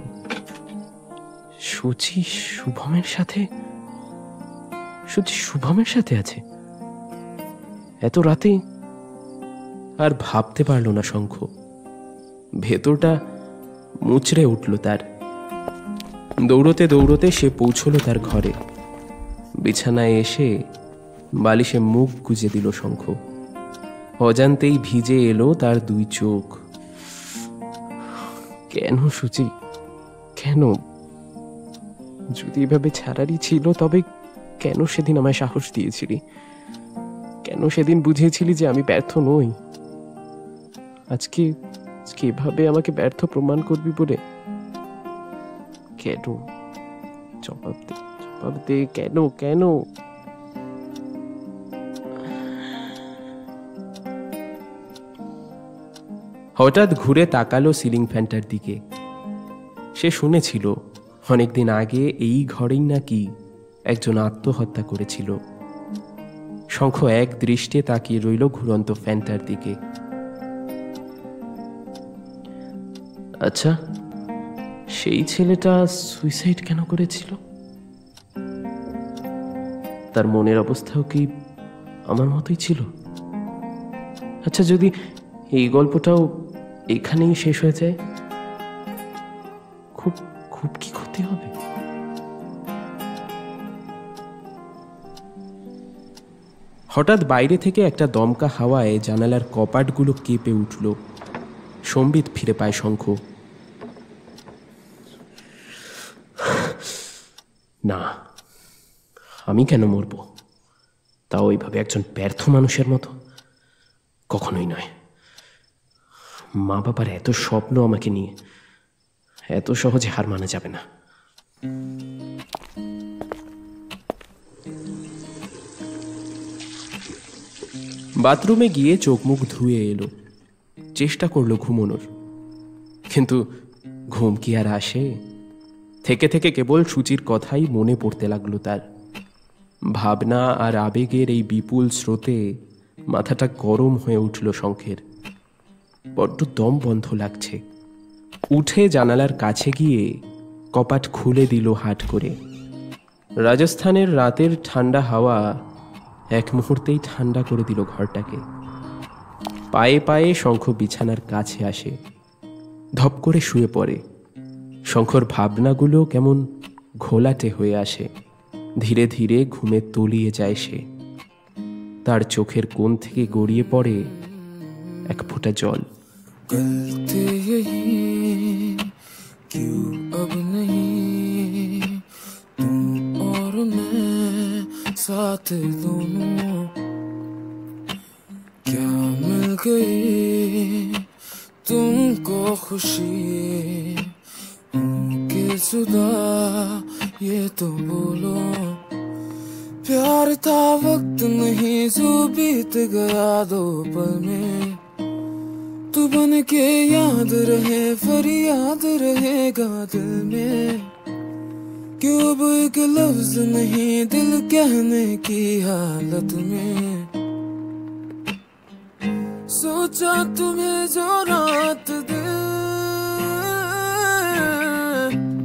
B: সুচি শুভমের সাথে? সুচি শুভমের সাথে আছে এত রাতে? আর ভাবতে পারল না শঙ্খ। ভেতরটা মুচড়ে উঠল তার। দৌড়তে দৌড়তে সে পৌঁছল তার ঘরে। বিছানায় এসে বালিশে মুখ গুজে দিল শঙ্খ। অজান্তেই ভিজে এলো তার দুই চোখ। কেন সুচি, কেন? যদি এভাবে ছাড়ারই ছিল, তবে কেন সেদিন আমায় সাহস দিয়েছিলি? কেন সেদিন বুঝিয়েছিলি যে আমি ব্যর্থ নই? আজকে এভাবে আমাকে ব্যর্থ প্রমাণ করবি বলে? কেন? জবাব দে, কেন কেন? হঠাৎ ঘুরে তাকালো সিলিং ফ্যানটার দিকে। সে শুনেছিল অনেকদিন আগে এই ঘরেই নাকি একজন আত্মহত্যা করেছিল। শঙ্খ এক দৃষ্টে তাকিয়ে রইল ঘুরন্ত ফ্যানটার দিকে। আচ্ছা, সেই ছেলেটা সুইসাইড কেন করেছিল? তার মনের অবস্থাও কি আমার মতোই ছিল? আচ্ছা, যদি এই গল্পটাও এখানেই শেষ হয়ে যায়, খুব খুব কি ক্ষতি হবে? হঠাৎ বাইরে থেকে একটা দমকা হাওয়ায় জানালার কপাটগুলো কেঁপে উঠল। সম্বিত ফিরে পায় শঙ্খ। না, আমি কেন মরব? তাও ওইভাবে একজন ব্যর্থ মানুষের মতো? কখনোই নয়। মা বাবার এত স্বপ্ন আমাকে নিয়ে, এত সহজে হার মানা যাবে না। বাথরুমে গিয়ে চোখ মুখ ধুয়ে এলো। চেষ্টা করলো ঘুমোনোর, কিন্তু ঘুম কি আর আসে? থেকে থেকে কেবল সুচির কথাই মনে পড়তে লাগলো তার। ভাবনা আর আবেগের এই বিপুল স্রোতে মাথাটা গরম হয়ে উঠল শঙ্খের। বড্ড দম বন্ধ লাগছে। উঠে জানালার কাছে গিয়ে কপাট খুলে দিল হাট করে। রাজস্থানের রাতের ঠান্ডা হাওয়া এক মুহূর্তেই ঠান্ডা করে দিল ঘরটাকে। পায়ে পায়ে শঙ্খ বিছানার কাছে আসে, ধপ করে শুয়ে পড়ে। শঙ্খর ভাবনাগুলো কেমন ঘোলাটে হয়ে আসে। ধীরে ধীরে ঘুমে তলিয়ে যায় সে। তার চোখের কোণ থেকে গড়িয়ে পড়ে এক ফোঁটা জল।
K: गलती यही क्यों अब नहीं, तुम और मैं साथ दोनों क्या मिल गई तुमको खुशी, के जुदा ये तो बोलो। प्यार था वक्त नहीं जो बीत गया दो पल में, तू बन के याद रहे फरियाद रहेगा दिल में। क्यों अब एक लफ्ज नहीं दिल कहने की हालत में। सोचा तुम्हें जो रात दे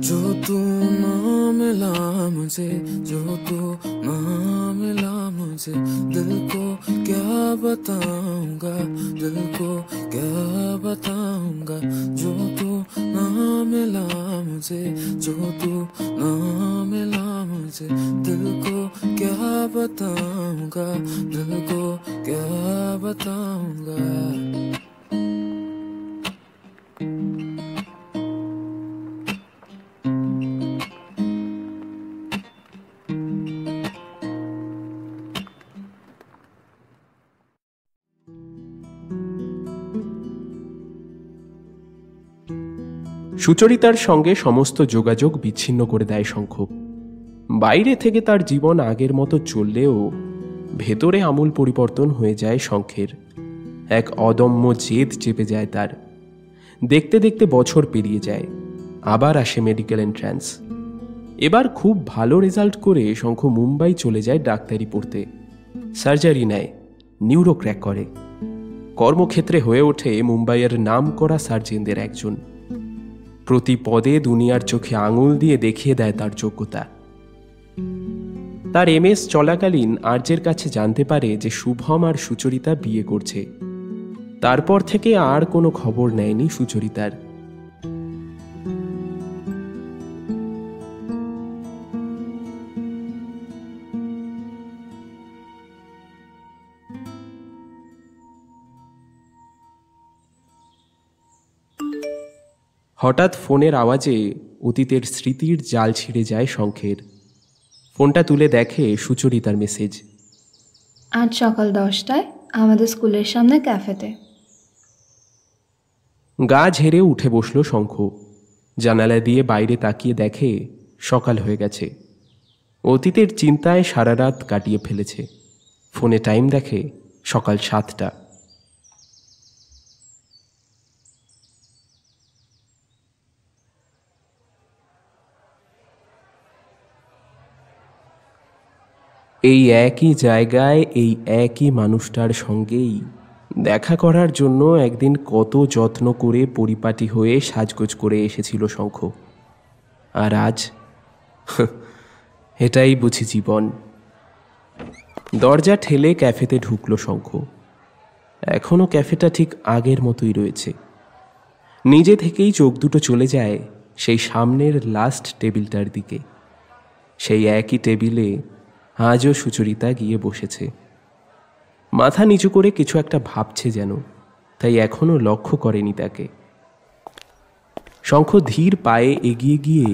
K: जो तू ना मिला मुझे, जो तू ना मिला मुझे। दिल को क्या बताऊंगा, दिल को क्या बताऊंगा। जो तू मिला मुझे, जो तू ना मिला मुझे। दिल को क्या बताऊंगा, दिल को क्या बताऊंगा।
B: সুচরিতার সঙ্গে সমস্ত যোগাযোগ বিচ্ছিন্ন করে দেয় শঙ্খ। বাইরে থেকে তার জীবন আগের মতো চললেও ভেতরে আমূল পরিবর্তন হয়ে যায় শঙ্খের। এক অদম্য জেদ চেপে যায় তার। দেখতে দেখতে বছর পেরিয়ে যায়, আবার আসে মেডিকেল এন্ট্রান্স। এবার খুব ভালো রেজাল্ট করে শঙ্খ মুম্বাই চলে যায় ডাক্তারি পড়তে। সার্জারি নেয়, নিউরো ক্র্যাক করে। কর্মক্ষেত্রে হয়ে ওঠে মুম্বাইয়ের নামকরা সার্জেনদের একজন। প্রতি পদে দুনিয়ার চোখে আঙুল দিয়ে দেখিয়ে দেয় তার যোগ্যতা। তার MS চলাকালীন আর্যের কাছে জানতে পারে যে শুভম আর সুচরিতা বিয়ে করছে। তারপর থেকে আর কোনো খবর নেয়নি সুচরিতার। হঠাৎ ফোনের আওয়াজে অতীতের স্মৃতির জাল ছিঁড়ে যায় শঙ্খের। ফোনটা তুলে দেখে সুচরিতার মেসেজ।
F: আজ সকাল 10টায় আমাদের স্কুলের সামনে ক্যাফেতে।
B: গা ঝেড়ে উঠে বসল শঙ্খ। জানালা দিয়ে বাইরে তাকিয়ে দেখে সকাল হয়ে গেছে। অতীতের চিন্তায় সারা রাত কাটিয়ে ফেলেছে। ফোনে টাইম দেখে সকাল 7টা। এই একই জায়গায় এই একই মানুষটার সঙ্গেই দেখা করার জন্য একদিন কত যত্ন করে পরিপাটি হয়ে সাজগোজ করে এসেছিল শঙ্খ। আর আজ এটাই বুঝি জীবন। দরজা ঠেলে ক্যাফেতে ঢুকল শঙ্খ। এখনো ক্যাফেটা ঠিক আগের মতোই রয়েছে। নিজে থেকেই চোখ দুটো চলে যায় সেই সামনের লাস্ট টেবিলটার দিকে। সেই একই টেবিলে আজও সুচরিতা গিয়ে বসেছে। মাথা নিচু করে কিছু একটা ভাবছে যেন, তাই এখনো লক্ষ্য করেনি তাকে। শঙ্খ ধীর পায়ে এগিয়ে গিয়ে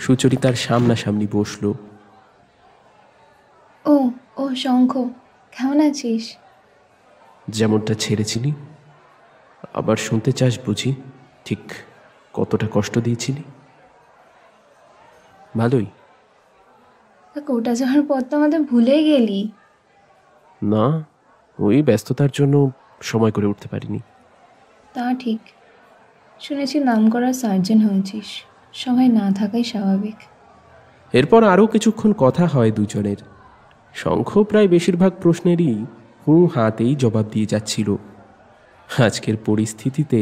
B: সুচরিতার সামনাসামনি বসল।
F: ও ও শঙ্খ, কেমন আছিস?
B: যেমনটা ছেড়েছিলি। আবার শুনতে চাস বুঝি ঠিক কতটা কষ্ট দিয়েছিলি? ভালোই।
F: কোটা যাওয়ার পর তো আমাদের ভুলেই গেলি।
B: না, ওই ব্যস্ততার জন্য সময় করে উঠতে পারিনি।
F: তা ঠিক। শুনেছি নামকরা সার্জন হয়েছিস, সবাই না থাকাই স্বাভাবিক।
B: এরপর আরও কিছুক্ষণ কথা হয় দুজনের। শঙ্খ প্রায় বেশিরভাগ প্রশ্নেরই হাতেই জবাব দিয়ে যাচ্ছিল। আজকের পরিস্থিতিতে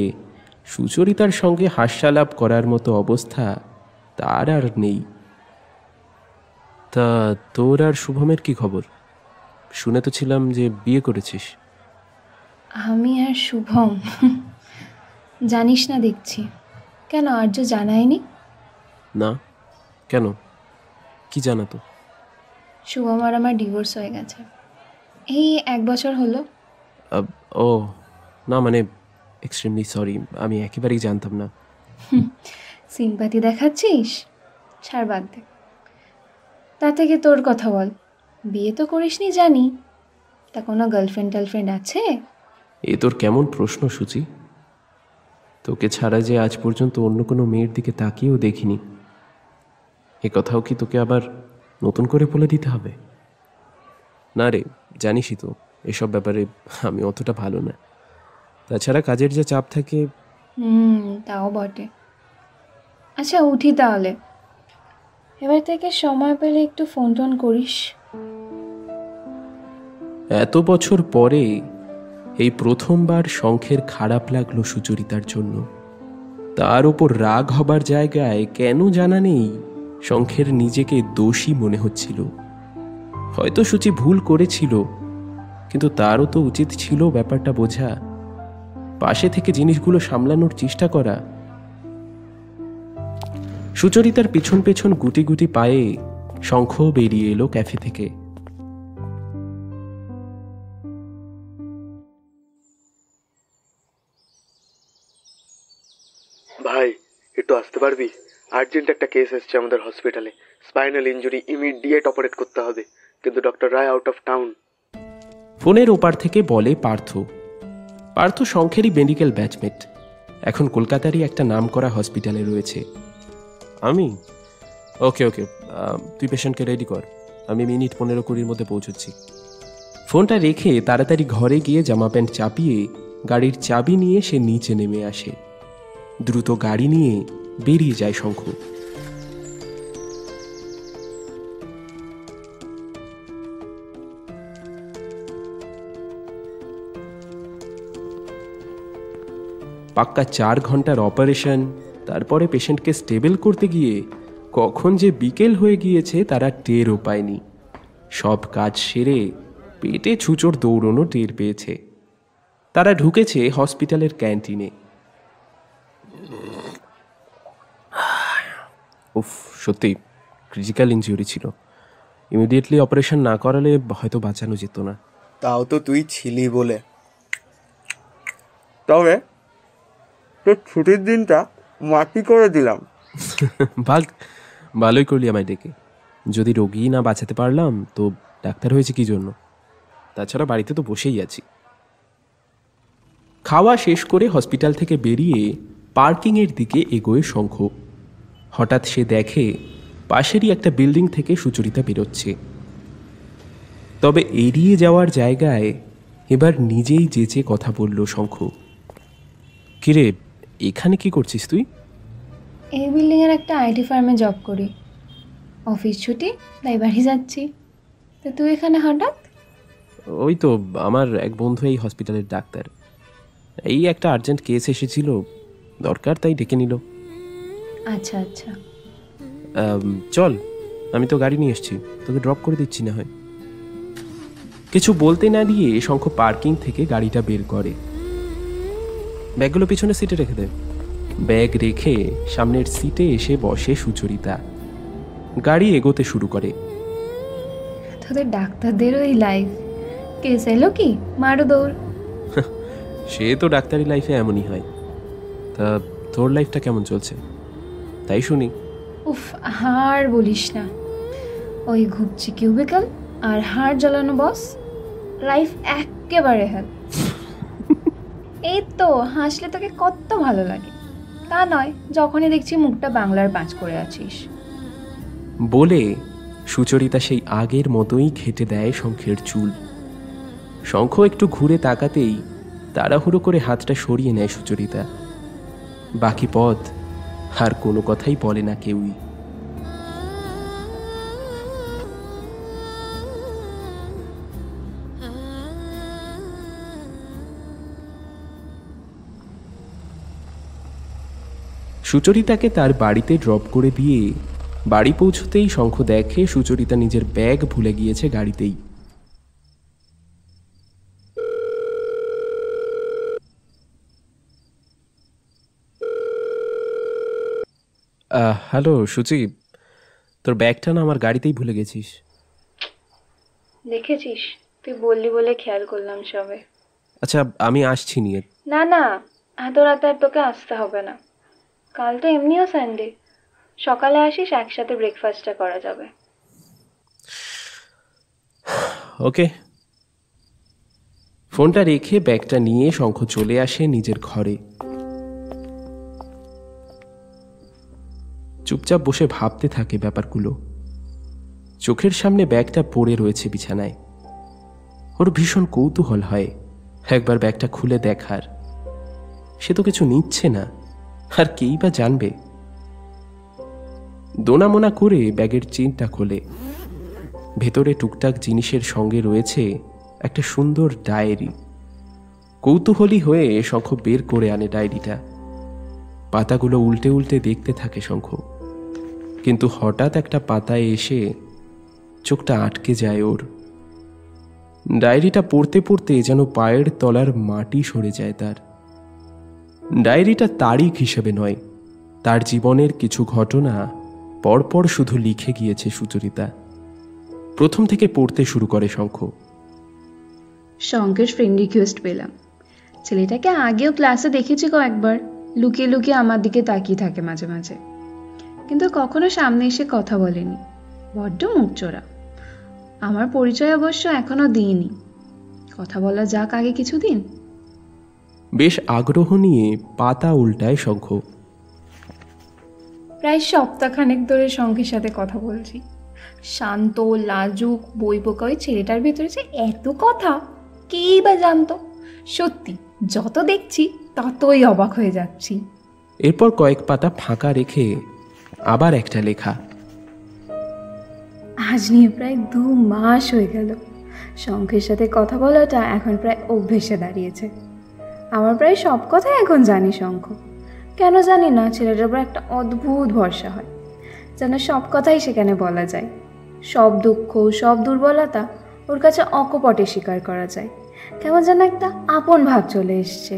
B: সুচরিতার সঙ্গে হাস্যালাপ করার মতো অবস্থা তার আর নেই। তা তোর আর শুভমের কি খবর? শুনে তো ছিলাম যে বিয়ে করেছিস।
F: আমি আর শুভম জানিস না দেখছি। কেন, আর্য জানায়নি?
B: না, কেন, কি জানাতো?
F: শুভম আর আমার ডিভোর্স হয়ে গেছে এই 1 বছর হলো।
B: ও না, মানে এক্সট্রিমলি সরি, আমি একেবারেই জানতাম না।
F: সিম্পাথি দেখাচ্ছিস? ছাড়, বাদ দে। তা থেকে তোর কথা বল। বিয়ে তো করিসনি জানি, তা কোনো গার্লফ্রেন্ড আছে?
B: এ তোর কেমন প্রশ্ন সুচি? তোকে ছাড়া যে আজ পর্যন্ত অন্য কোনো মেয়ের দিকে তাকিয়েও দেখিনি, এ কথাও কি তোকে আবার নতুন করে বলে দিতে হবে? না রে, জানিসই তো এসব ব্যাপারে আমি অতটা ভালো না। তাছাড়া কাজের যে চাপ থাকে।
F: তাও বটে। আচ্ছা উঠি তাহলে। এবার থেকে সময় পেলে একটু ফোন টোন করিস।
B: এত বছর পরে এই প্রথমবার শঙ্খের খারাপ লাগলো সুচরিতার জন্য। তার ওপর রাগ হবার জায়গায় কেন জানা নেই শঙ্খের নিজেকে দোষী মনে হচ্ছিল। হয়তো সুচি ভুল করেছিল, কিন্তু তারও তো উচিত ছিল ব্যাপারটা বোঝা, পাশে থেকে জিনিসগুলো সামলানোর চেষ্টা করা। সুচরিতার পিছন পেছন গুটি গুটি পায়ে শঙ্খ বেরিয়ে এলো ক্যাফে থেকে।
E: ভাই একটু আসতে পারবি? আর্জেন্ট একটা কেস এসছে আমাদের হসপিটালে, স্পাইনাল ইনজুরি, ইমিডিয়েট অপারেট করতে হবে, কিন্তু doctor Roy out of town.
B: ফোনের ওপার থেকে বলে পার্থ। পার্থ শঙ্খেরই মেডিকেল ব্যাচমেট, এখন কলকাতারই একটা নামকরা হসপিটালে রয়েছে। আমি ওকে ওকে, তুই পেশেন্টকে রেডি কর, আমি মিনিট 15-20 মধ্যে পৌঁছচ্ছি। ফোনটা রেখে তাড়াতাড়ি ঘরে গিয়ে জামা প্যান্ট চাপিয়ে গাড়ির চাবি নিয়ে সে নিচে নেমে আসে। দ্রুত গাড়ি নিয়ে বেরিয়ে যায় শঙ্খ। পাক্কা 4 ঘন্টার অপারেশন, তারপরে পেশেন্টকে স্টেবল করতে গিয়ে কখন যে বিকেল হয়ে গিয়েছে তারা টেরও পায়নি। সব কাজ সেরে পেটে ছুঁচোর দৌড়নো টের পেয়েছে। তারা ঢুকেছে হসপিটালের ক্যান্টিনে। উফ, সত্যি ক্রিটিক্যাল ইনজুরি ছিল, ইমিডিয়েটলি অপারেশন না করালে হয়তো বাঁচানো যেত না।
L: তাও তো তুই ছিলি বলে। তবে তোর ছুটির দিনটা মাটি করে দিলাম।
B: ভাগ, ভালোই করলি আমায় ডেকে। যদি রোগী না বাঁচাতে পারলাম তো ডাক্তার হয়েছে কি জন্য? তাছাড়া বাড়িতে তো বসেই আছি। খাওয়া শেষ করে হসপিটাল থেকে বেরিয়ে পার্কিংয়ের দিকে এগোয় শঙ্খ। হঠাৎ সে দেখে পাশেরই একটা বিল্ডিং থেকে সুচরিতা বেরোচ্ছে। তবে এড়িয়ে যাওয়ার জায়গায় এবার নিজেই যেচে কথা বলল শঙ্খ। কিরে, এখানে কি করছিস তুই?
F: এই বিল্ডিংয়ের একটা আইটি ফার্মে জব করি, অফিস ছুটি তাই বাড়ি যাচ্ছি। তো তুই এখানে হঠাৎ?
B: ওই তো, আমার এক বন্ধু এই হসপিটালের ডাক্তার, এই একটা আর্জেন্ট কেস এসেছিল, দরকার তাই ডেকে নিল।
F: আচ্ছা আচ্ছা,
B: চল, আমি তো গাড়ি নিয়ে এসছি, তোকে ড্রপ করে দিচ্ছি না হয়। কিছু বলতে না দিয়ে শঙ্খ পার্কিং থেকে গাড়িটা বের করে। ব্যাগগুলো পিছনে সিটে রেখে দে। ব্যাগ রেখে সামনের সিটে এসে বসে সুচরিতা। গাড়ি এগোতে শুরু করে।
F: তোদের ডাক্তারদেরও এই লাইফ, কেস এলো কি মারো দৌড়।
B: সে তো ডাক্তারি লাইফে এমনই হয়। তা তোর লাইফটা কেমন চলছে তাই শুনি।
F: উফ, হাড় বলিস না, ওই ঘুপছি কিউবিক্যাল আর হাড় জ্বালানো বস, লাইফ একেবারে হেল। এই তো হাসলে তোকে কত ভালো লাগে, তা নয় যখনই দেখছি মুখটা বাংলার 5 করে আছিস।
B: বলে সুচরিতা সেই আগের মতোই ঘেঁটে দেয় শঙ্খের চুল। শঙ্খ একটু ঘুরে তাকাতেই তাড়াহুড়ো করে হাতটা সরিয়ে নেয় সুচরিতা। বাকি পথ আর কোনো কথাই বলে না কেউই। সুচরিতাকে তার বাড়িতে ড্রপ করে দিয়ে বাড়ি পৌঁছতেই শঙ্খ দেখে সুচরিতা নিজের ব্যাগ ভুলে গিয়েছে গাড়িতেই। হ্যালো সুচি, তোর ব্যাগটা না আমার গাড়িতেই ভুলে গেছিস।
J: দেখেছিস, তুই বললি বলে খেয়াল করলাম সবে।
B: আচ্ছা, আমি আসছি নিয়ে।
J: না না, এত রাতে আর তোকে আসতে হবে না, কাল তো এমনিও সানডে, সকালে আসিস, একসাথে ব্রেকফাস্টটা করা যাবে।
B: ওকে। ফোনটা রেখে ব্যাগটা নিয়ে শঙ্খ চলে আসে নিজের ঘরে। চুপচাপ বসে ভাবতে থাকে ব্যাপারগুলো। চোখের সামনে ব্যাগটা পড়ে রয়েছে বিছানায়। ওর ভীষণ কৌতূহল হয় একবার ব্যাগটা খুলে দেখার। সে তো কিছু নিচ্ছে না, আর কেই বা জানবে। দোনামোনা করে ব্যাগের চেনটা খোলে। ভেতরে টুকটাক জিনিসের সঙ্গে রয়েছে একটা সুন্দর ডায়েরি। কৌতূহলী হয়ে শঙ্খ বের করে আনে ডায়েরিটা। পাতাগুলো উল্টে উল্টে দেখতে থাকে শঙ্খ, কিন্তু হঠাৎ একটা পাতায় এসে চোখটা আটকে যায় ওর। ডায়েরিটা পড়তে পড়তে যেন পায়ের তলার মাটি সরে যায় তার। ডায়েরিটা তারিখ হিসেবে নয়, তার জীবনের কিছু ঘটনা পরপর শুধু লিখে গিয়েছে সুচরিতা। প্রথম থেকে পড়তে শুরু করে শঙ্খ।
F: শঙ্কের ফ্রেন্ড রিকোয়েস্ট পেলাম। ছেলেটাকে আগেও ক্লাসে দেখেছি কয়েকবার, লুকিয়ে লুকিয়ে আমার দিকে তাকিয়ে থাকে মাঝে মাঝে, কিন্তু কখনো সামনে এসে কথা বলেনি। বড্ড মুখচোরা। আমার পরিচয় অবশ্য এখনো দিইনি। কথা বলা যাক আগে কিছুদিন।
B: বেশ আগ্রহ নিয়ে পাতা উল্টায় শঙ্খ।
F: প্রায় সপ্তাহখানেক ধরে শঙ্খের সাথে কথা বলছি। শান্ত, লাজুক, বই পোকা ওই ছেলেটার ভেতরে যে এত কথা, কেই বা জানতো। সত্যি যত দেখছি ততই অবাক হয়ে যাচ্ছি।
B: এরপর কয়েক পাতা ফাঁকা রেখে আবার একটা লেখা।
F: আজ নিয়ে প্রায় 2 মাস হয়ে গেল। শঙ্খের সাথে কথা বলাটা এখন প্রায় অভ্যেসে দাঁড়িয়েছে। আমার প্রায় সব কথাই এখন জানি শঙ্খ। কেন জানি না, ছেলেটার উপর একটা অদ্ভুত ভরসা হয়, যেন সব কথাই সেখানে বলা যায়। সব দুঃখ, সব দুর্বলতা ওর কাছে অকপটে স্বীকার করা যায়। কেমন যেন একটা আপন ভাব চলে এসছে।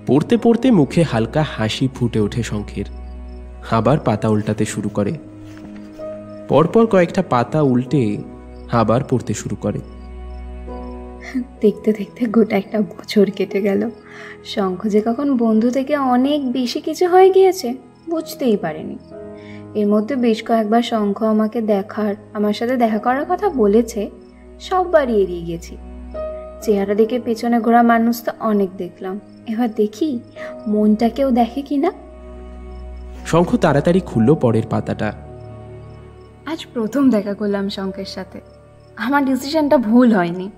B: পড়তে পড়তে মুখে হালকা হাসি ফুটে ওঠে শঙ্খের। আবার পাতা উল্টাতে শুরু করে। পরপর কয়েকটা পাতা উল্টে আবার পড়তে শুরু করে।
F: দেখতে দেখতে গোটা একটা বছর কেটে গেল। শঙ্খ যে কখন বন্ধু থেকে অনেক বেশি কিছু হয়ে গিয়েছে বুঝতেই পারেনি। এর মধ্যে বেশ কয়েকবার শঙ্খ আমাকে আমার সাথে দেখা করার কথা বলেছে, সববারই এড়িয়ে গেছি। চেহারা দেখে পেছনে ঘোরা মানুষ তো অনেক দেখলাম, এবার দেখি মনটাকেও দেখে কিনা।
B: শঙ্খ তাড়াতাড়ি খুলল পরের পাতাটা।
F: আজ প্রথম দেখা করলাম শঙ্খের সাথে। আমার ডিসিশনটা ভুল হয়নি।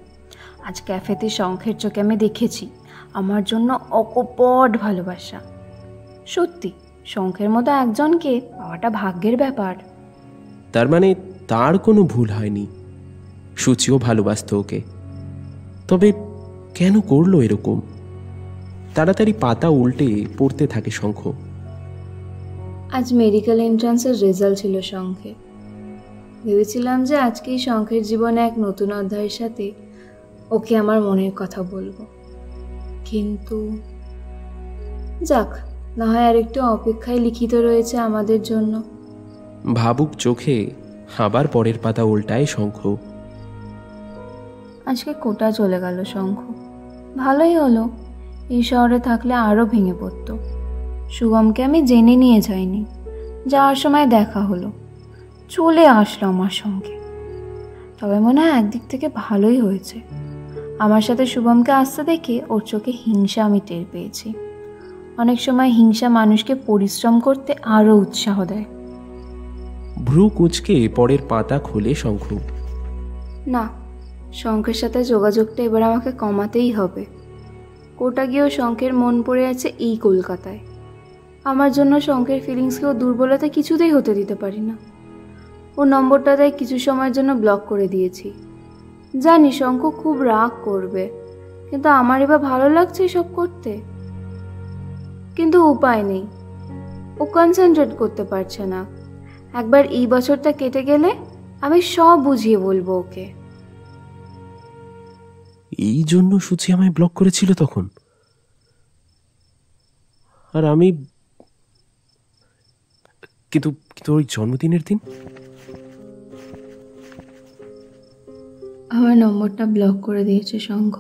F: আজ ক্যাফেতে শঙ্খের চোখে আমি দেখেছি আমার জন্য অকপট ভালোবাসা। সত্যি শঙ্খের মতো একজনকে পাওয়াটা ভাগ্যের ব্যাপার।
B: তার মানে তার কোনো ভুল হয়নি, সূচিও ভালোবাসত ওকে। তবে কেন করলো এরকম? তাড়াতাড়ি পাতা উল্টে পড়তে থাকে শঙ্খ।
F: আজ মেডিকেল এন্ট্রান্সের রেজাল্ট ছিল শঙ্খে। ভেবেছিলাম যে আজকেই শঙ্খের জীবনে এক নতুন অধ্যায়ের সাথে ওকে আমার মনের কথা বলবো, কিন্তু যাক, না হয় আর একটু অপেক্ষায় লিখিত রয়েছে আমাদের জন্য।
B: ভাবুক চোখে আবার পরের পাতা উল্টায় শঙ্খ।
F: আজকে কোটা চলে গেল শঙ্খ। ভালোই হলো, এই শহরে থাকলে আরও ভেঙে পড়তো। শুভমকে আমি জেনে নিয়ে যাইনি, যাওয়ার সময় দেখা হলো, চলে আসলো আমার সঙ্গে। তবে মনে হয় একদিক থেকে ভালোই হয়েছে। আমার সাথে শুভমকে আসতে দেখে ওর চোখে হিংসা আমি টের পেয়েছি। অনেক সময় হিংসা মানুষকে পরিশ্রম করতে আরও উৎসাহ দেয়।
B: ভ্রু কুঁচকে পরের পাতা খোলে শঙ্খ।
F: না, শঙ্খের সাথে যোগাযোগটা এবার আমাকে কমাতেই হবে। কোটা গিয়েও শঙ্খের মন পড়ে আছে এই কলকাতায়। আমার জন্য শঙ্খের ফিলিংসকেও দুর্বলতা কিছুতেই হতে দিতে পারি না। ও নম্বরটা তাই কিছু সময়ের জন্য ব্লক করে দিয়েছি। জানি শঙ্খ খুব রাগ করবে, কিন্তু আমার এবার ভালো লাগছে এসব করতে। কিন্তু উপায় নেই, ও কনসেন্ট্রেট করতে পারছে না। একবার এই বছরটা কেটে গেলে আমি সব বুঝিয়ে বলবো ওকে।
B: এই জন্য সূচি আমায় ব্লক করেছিল তখন, আর আমি কিন্তু ওই জন্মদিনের দিন
F: আমার নম্বরটা ব্লক করে দিয়েছে শঙ্খ।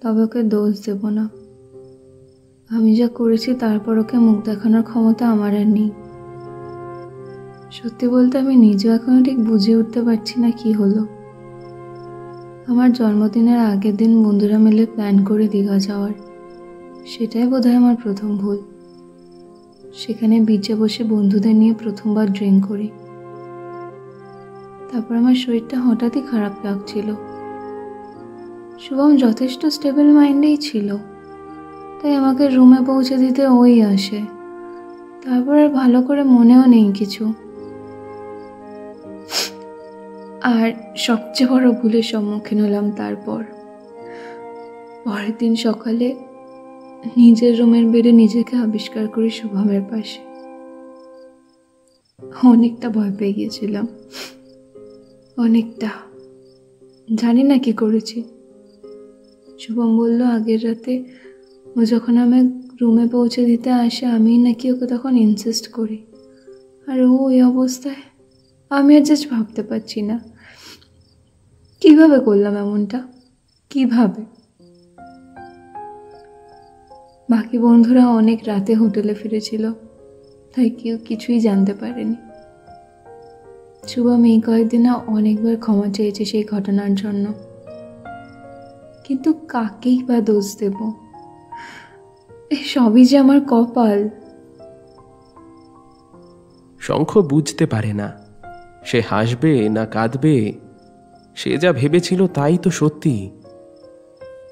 F: তবে ওকে দোষ দেব না। আমি যা করেছি তারপর ওকে মুখ দেখানোর ক্ষমতা আমার আর নেই। সত্যি বলতে আমি নিজেও এখনো ঠিক বুঝে উঠতে পারছি না কি হলো। আমার জন্মদিনের আগের দিন বন্ধুরা মিলে প্ল্যান করে দীঘা যাওয়ার, সেটাই বোধহয় আমার প্রথম ভুল। সেখানে বিচে বসে বন্ধুদের নিয়ে প্রথমবার ড্রিঙ্ক করি। তারপর আমার শরীরটা হঠাৎই খারাপ লাগছিল। শুভম যথেষ্ট স্টেবল মাইন্ডেই ছিল, তাই আমাকে রুমে পৌঁছে দিতে ওই আসে। তারপর আর ভালো করে মনেও নেই কিছু। আর সবচেয়ে বড় ভুলের সম্মুখীন হলাম তারপর। পরের দিন সকালে নিজের রুমের বেডে নিজেকে আবিষ্কার করি শুভমের পাশে। অনেকটা ভয় পেয়ে গিয়েছিলাম, অনেকটা। জানি না কি করেছি। শুভম বলল আগের রাতে ও যখন আমার রুমে পৌঁছে দিতে আসে আমি নাকি ওকে তখন ইনসিস্ট করি, আর ও এই অবস্থায়। আমি আর জাস্ট ভাবতে পারছি না কিভাবে করলাম এমনটা, কিভাবে। বাকি বন্ধুরা অনেক রাতে হোটেলে ফিরেছিল, তাই কেউ কিছুই জানতে পারেনি। শুভম এই কয়েকদিন অনেকবার ক্ষমা চেয়েছে সেই ঘটনার জন্য, কিন্তু কাকেই বা দোষ দেব? এই সবই যে আমার কপাল।
B: শঙ্খ বুঝতে পারে না সে হাসবে না কাঁদবে। সে যা ভেবেছিল তাই তো সত্যি,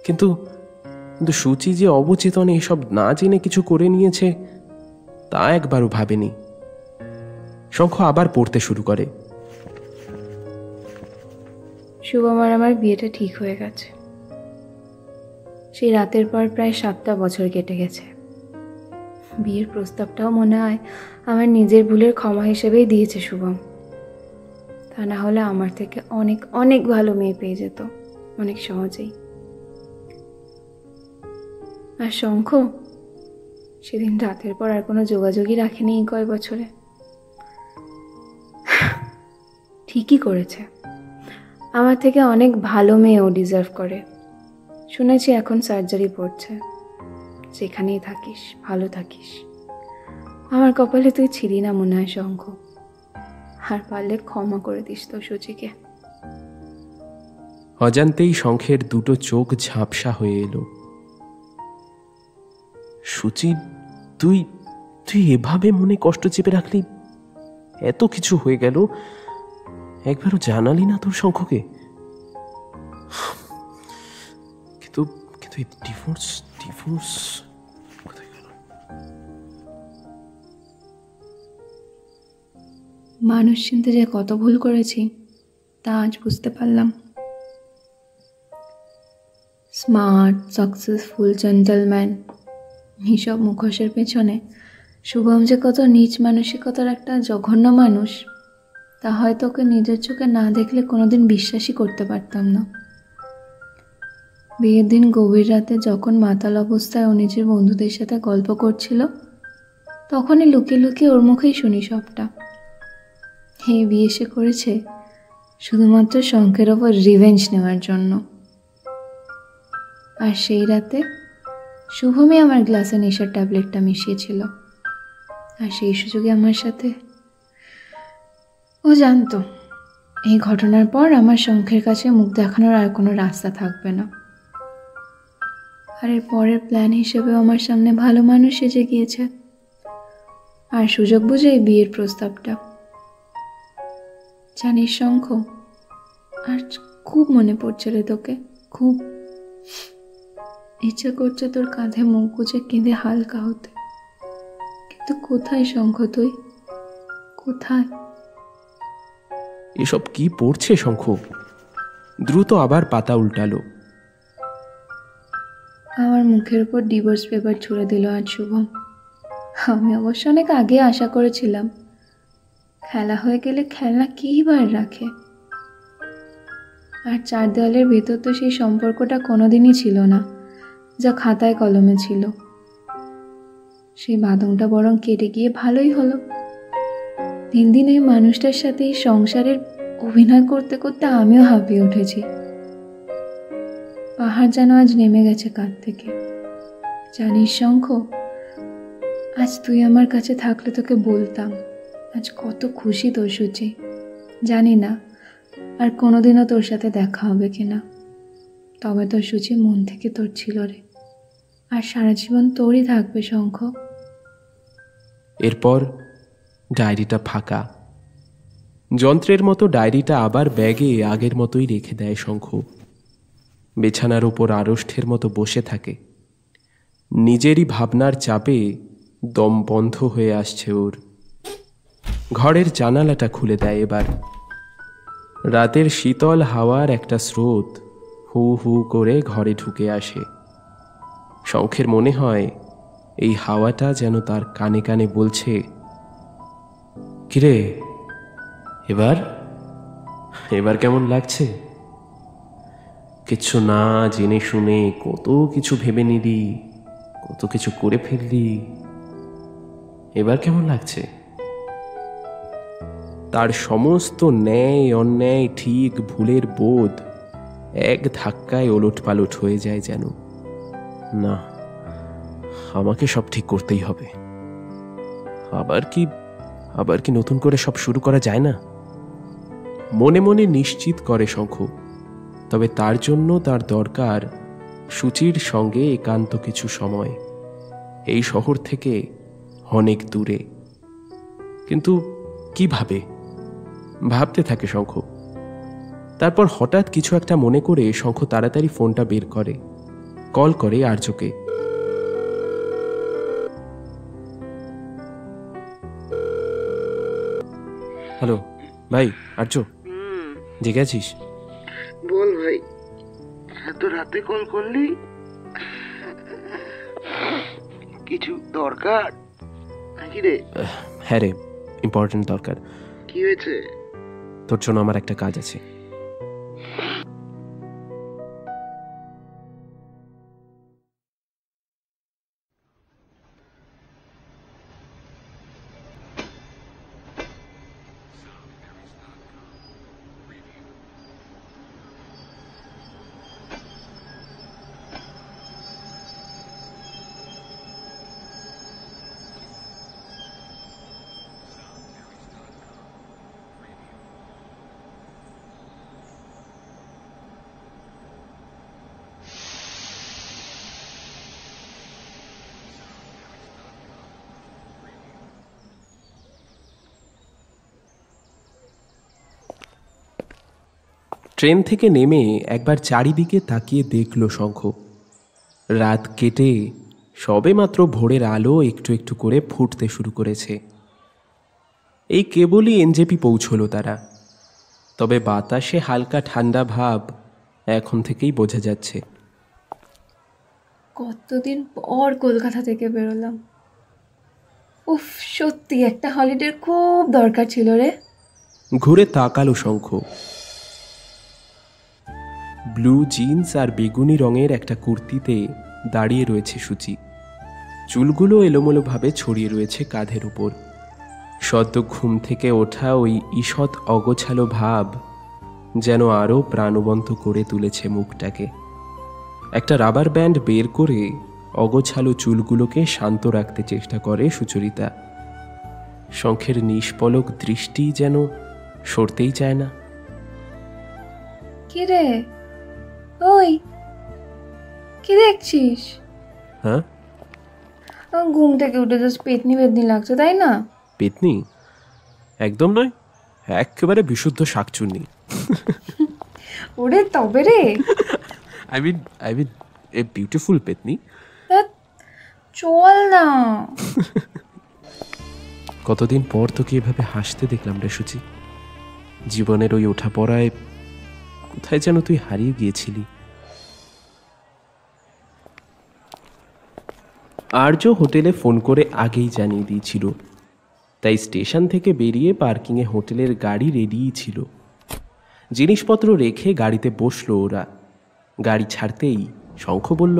B: কিন্তু কিন্তু সূচি যে অবচেতনে এসব না জেনে কিছু করে নিয়েছে তা একবারও ভাবেনি। শঙ্খ আবার পড়তে শুরু করে।
F: শুভম আর আমার বিয়েটা ঠিক হয়ে গেছে। সেই রাতের পর প্রায় 7টা বছর কেটে গেছে। বিয়ের প্রস্তাবটাও মনে হয় আমার নিজের ভুলের ক্ষমা হিসেবেই দিয়েছে শুভম। তা না হলে আমার থেকে অনেক অনেক ভালো মেয়ে পেয়ে যেত অনেক সহজেই। আর শঙ্খ সেদিন রাতের পর আর কোনো যোগাযোগই রাখেনি এই কয় বছরে। ঠিকই করেছে, আমার থেকে অনেক ভালো মেয়ে ও ডিজার্ভ করে। শুনেছি এখন সার্জারি পড়ছে। যেখানেই থাকিস ভালো থাকিস। আমার কপালে তুই ছিলি না মনে হয় শঙ্খ, আর পারলে ক্ষমা করে দিস তো সূচিকে।
B: অজান্তেই শঙ্খের দুটো চোখ ঝাপসা হয়ে এলো। সূচি, তুই তুই এভাবে মনে কষ্ট চেপে রাখলি? এত কিছু হয়ে গেল, একবারও জানালি না তোর শঙ্খকে? কিন্তু কিন্তু ডিভোর্স ডিভোর্স কোথায় গেল?
F: মানুষ চিনতে যে কত ভুল করেছি তা আজ বুঝতে পারলাম। স্মার্ট, সাকসেসফুল, জেন্টলম্যান, এইসব মুখোশের পেছনে শুভম যে কত নীচ মানসিকতার একটা জঘন্য মানুষ তা হয়তো ওকে নিজের চোখে না দেখলে কোনোদিন বিশ্বাসই করতে পারতাম না। বিয়ের দিন গভীর রাতে যখন মাতাল অবস্থায় ও নিজের বন্ধুদের সাথে গল্প করছিল, তখনই লুকিয়ে লুকিয়ে ওর মুখেই শুনি সবটা। এই বিয়ে সে করেছে শুধুমাত্র শঙ্খের ওপর রিভেঞ্জ নেওয়ার জন্য। আর সেই রাতে শুভমই আমার গ্লাসে নেশার ট্যাবলেটটা মিশিয়েছিল, আর সেই সুযোগে আমার সাথে। ও জানতো এই ঘটনার পর আমার শঙ্খের কাছে মুখ দেখানোর আর কোনো রাস্তা থাকবে না। আর এর পরের প্ল্যান হিসেবেও আমার সামনে ভালো মানুষ এসে গিয়েছে, আর সুযোগ বুঝে এই বিয়ের প্রস্তাবটা। জানিস শঙ্খ, আর খুব মনে পড়ছে রে তোকে, খুব ইচ্ছে করছে তোর কাঁধে মুখ গুজে কেঁদে হালকা হতে। কিন্তু কোথায় শঙ্খ, তুই কোথায়?
B: এসব কি পড়ছে শঙ্খ? দ্রুত আবার পাতা উল্টালো।
F: আমার মুখের উপর ডিভোর্স পেপার ছুড়ে দিল আজ শুভম। আমি অবশ্য অনেক আগে আশা করেছিলাম খেলা হয়ে গেলে খেলনা কী বার রাখে। আর 4 দেওয়ালের ভেতর তো সেই সম্পর্কটা কোনোদিনই ছিল না যা খাতায় কলমে ছিল। সেই বাঁধনটা বরং কেটে গিয়ে ভালোই হলো। দিন দিন এই মানুষটার সাথে এই সংসারের অভিনয় করতে করতে আমিও হাঁপিয়ে উঠেছি। পাহাড় যেন আজ নেমে গেছে কাঁধ থেকে। জানিস শঙ্খ, আজ তুই আমার কাছে থাকলে তোকে বলতাম আজ কত খুশি তোর সূচি। জানি না আর কোনোদিনও তোর সাথে দেখা হবে কিনা, তবে তোর সূচি মন থেকে তোর ছিল রে, আর সারা জীবন তোরই থাকবে শঙ্খ।
B: এরপর ডায়েরিটা ফাঁকা। যন্ত্রের মতো ডায়েরিটা আবার ব্যাগে আগের মতোই রেখে দেয় শঙ্খ। বিছানার উপর আড়ষ্ঠের মতো বসে থাকে। নিজেরই ভাবনার চাপে দম বন্ধ হয়ে আসছে ওর। ঘরের জানালাটা খুলে দেয় এবার। রাতের শীতল হাওয়ার একটা স্রোত হু হু করে ঘরে ঢুকে আসে। শঙ্খের মনে হয় এই হাওয়াটা যেন তার কানে কানে বলছে, কিরে এবার এবার কেমন লাগছে? কিচ্ছু না জেনে শুনে কত কিছু ভেবে নিলি, কত কিছু করে ফেললি, এবার কেমন লাগছে? তার সমস্ত ন্যায় অন্যায় ঠিক ভুলের বোধ এক ধাক্কায় ওলট পালট হয়ে যায় যেন। না, আমাকে সব ঠিক করতেই হবে। আবার কি নতুন করে সব শুরু করা যায় না? মনে মনে নিশ্চিত করে শঙ্খ। তবে তার জন্য তার দরকার সূচির সঙ্গে একান্ত কিছু সময়, এই শহর থেকে অনেক দূরে। কিন্তু কিভাবে ভাবতে থাকে শঙ্খ। তারপর হঠাৎ কিছু একটা মনে করে শঙ্খ তাড়াতাড়ি ফোনটা বের করে, কল করে আর্যকে। হ্যালো ভাই, আর্য জেগে আছিস?
E: বল ভাই, এত রাতে কল করলি? কিছু দরকার নাকি রে?
B: হ্যাঁ রে, ইম্পর্টেন্ট দরকার।
E: কি হয়েছে?
B: তোর জন্য আমার একটা কাজ আছে। ট্রেন থেকে নেমে একবার চারিদিকে তাকিয়ে দেখল শঙ্খ। রাত কেটে সবে মাত্র ভোরের আলো একটু একটু করে ফুটতে শুরু করেছে। এই কেবলই এনজেপি পৌঁছলো তারা। তবে বাতাসে হালকা ঠান্ডা ভাব এখন থেকেই বোঝা যাচ্ছে।
F: কতদিন পর কলকাতা থেকে বেরোলাম। উফ, সত্যি একটা হলিডের খুব দরকার ছিল রে।
B: ঘুরে তাকালো শঙ্খ। ব্লু জিন্স আর বেগুনি রঙের একটা কুর্তিতে দাঁড়িয়ে রয়েছে সূচি। চুলগুলো এলোমেলোভাবে ছড়িয়ে রয়েছে কাঁধের উপর। সদ্য ঘুম থেকে ওঠা ওই ঈষৎ অগোছালো ভাব যেন আরও প্রাণবন্ত করে তুলেছে মুখটাকে। একটা রাবার ব্যান্ড বের করে অগোছালো চুলগুলোকে শান্ত রাখতে চেষ্টা করে সুচরিতা। শঙ্খের নিষ্পলক দৃষ্টি যেন সরতেই চায় না।
F: কি রে, ওই কি দেখছিস?
B: হ্যাঁ,
F: ঘুম থেকে উঠে জাস্ট পেতনি পেতনি লাগছে, তাই না?
B: পেতনি একদম নয়, একেবারে বিশুদ্ধ শাকচুন্নি।
F: ওরে তবে রে,
B: I mean a beautiful পেতনি।
F: চল না।
B: কতদিন পর তোকে এভাবে হাসতে দেখলাম রে সূচি। জীবনের ওই ওঠা পড়ায় কোথায় যেন তুই হারিয়ে গিয়েছিলি। আর্য হোটেলে ফোন করে আগেই জানিয়ে দিয়েছিল, তাই স্টেশন থেকে বেরিয়ে পার্কিংয়ে হোটেলের গাড়ি রেডিই ছিল। জিনিসপত্র রেখে গাড়িতে বসলো ওরা। গাড়ি ছাড়তেই শঙ্খ বলল,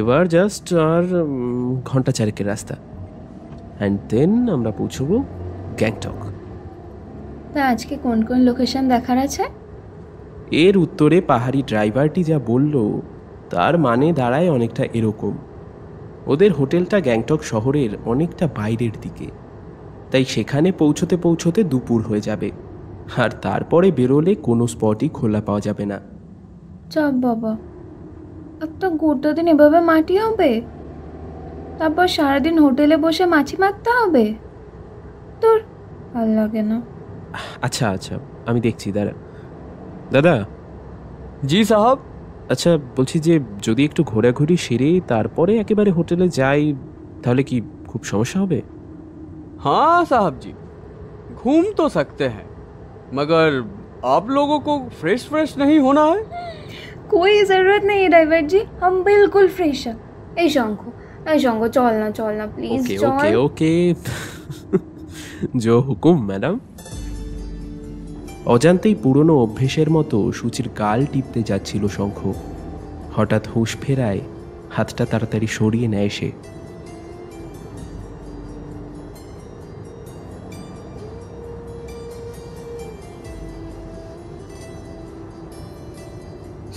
B: এবার জাস্ট আর ঘন্টা চারেকের রাস্তা, অ্যান্ড দেন আমরা পৌঁছবো গ্যাংটক।
F: তা আজকে কোন কোন লোকেশন দেখার আছে?
B: এর উত্তরে পাহাড়ি ড্রাইভারটি যা বলল তার মানে দাঁড়ায় অনেকটা এরকম। ওদের হোটেলটা গ্যাংটক শহরের অনেকটা বাইরের দিকে, তাই সেখানে পৌঁছতে পৌঁছতে দুপুর হয়ে যাবে, আর তারপরে বেরোলে কোনো স্পটই খোলা পাওয়া যাবে না।
F: চাপ বাবা, একটা গোটা দিন এভাবে মাটি হবে, তারপর সারাদিন হোটেলে বসে মাছি মারতে হবে? তোর ভাল লাগে না।
B: আচ্ছা আচ্ছা, আমি দেখছি, দাঁড়া। দাদা।
L: জি সাহাব।
B: আচ্ছা, বলছি যে যদি একটু ঘোরাঘুরি সেরে তারপরে একেবারে হোটেলে যাই তাহলে কি খুব সমস্যা হবে?
L: हाँ साहब जी, घूम तो सकते हैं, मगर आप लोगों को फ्रेश नहीं होना है?
F: कोई जरूरत नहीं है ड्राइवर जी, हम बिल्कुल फ्रेश हैं। ए शंको चल ना प्लीज।
B: ओके ओके ओके, जो हुकुम ম্যাডাম। অজান্তেই পুরনো অভ্যেসের মতো সূচির গাল টিপতে যাচ্ছিল শঙ্খ। হঠাৎ হুঁশ ফেরায় হাতটা তাড়াতাড়ি সরিয়ে নেয় সে।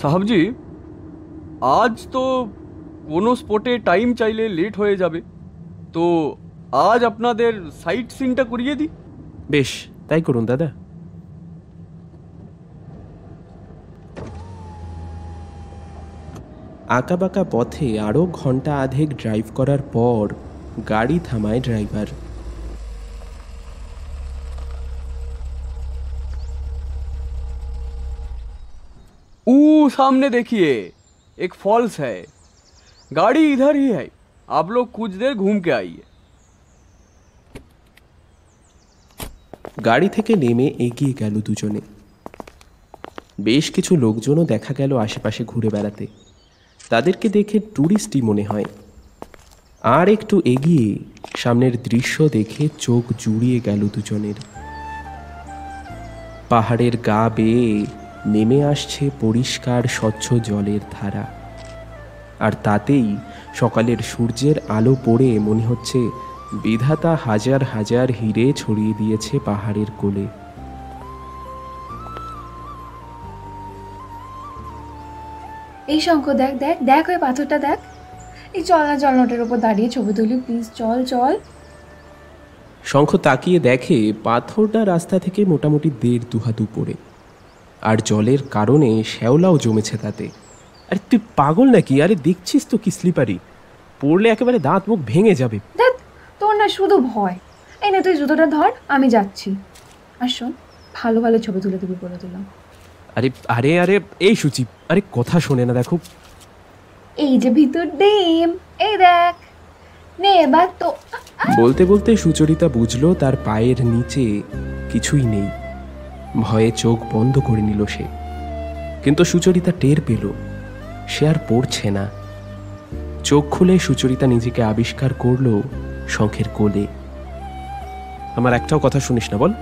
L: साहब जी, आज तो কোনো স্পটে টাইম চাইলে লেট হয়ে যাবে, তো আজ আপনাদের সাইট সিনটা করিয়ে দিই।
B: বেশ, তাই করুন দাদা। আঁকাবাঁকা পথে আরও ঘন্টা আধেক ড্রাইভ করার পর গাড়ি থামায় ড্রাইভার।
L: ऊ सामने देखिए, एक फॉल्स है, गाड़ी इधर ही है, आप लोग कुछ देर घूम के आइए।
B: গাড়ি থেকে নেমে এগিয়ে গেল দুজনে। বেশ কিছু লোকজনও দেখা গেল আশেপাশে ঘুরে বেড়াতে। তাদেরকে দেখে ট্যুরিস্টই মনে হয়। আর একটু এগিয়ে সামনের দৃশ্য দেখে চোখ জুড়িয়ে গেল দুজনের। পাহাড়ের গা বেয়ে নেমে আসছে পরিষ্কার স্বচ্ছ জলের ধারা, আর তাতেই সকালের সূর্যের আলো পড়ে মনে হচ্ছে বিধাতা হাজার হাজার হিরে ছড়িয়ে দিয়েছে পাহাড়ের কোলে।
F: এই শঙ্খ, দেখ দেখ দেখ, ওই পাথরটা দেখ। এই চল না, চল নোটের ওপর দাঁড়িয়ে ছবি তুলি প্লিজ, চল চল।
B: শঙ্খ তাকিয়ে দেখে পাথরটা রাস্তা থেকে মোটামুটি 1.5-2 হাত উপরে, আর জলের কারণে শ্যাওলাও জমেছে তাতে। আরে তুই পাগল নাকি? আরে দেখছিস তো কি স্লিপারি, পড়লে একেবারে দাঁত মুখ ভেঙে যাবে।
F: দেখ, তোর না শুধু ভয়। এই না, তুই জুতোটা ধর, আমি যাচ্ছি। আর শোন, ভালো ভালো ছবি তুলে দিবি বলে দিলাম।
B: আরে আরে আরে এই সুচি, আরে কথা শোনে না। দেখো
F: এই যে ভিতর ডিম, এই দেখ, নে এবার তো।
B: বলতে বলতে সুচরিতা বুঝলো তার পায়ের নিচে কিছুই নেই। ভয়ে চোখ বন্ধ করে নিল সে। কিন্তু সুচরিতা টের পেল সে আর পড়ছে না। চোখ খুলে সুচরিতা নিজেকে আবিষ্কার করল শঙ্খের কোলে। আমার একটাও কথা শুনিস না বল?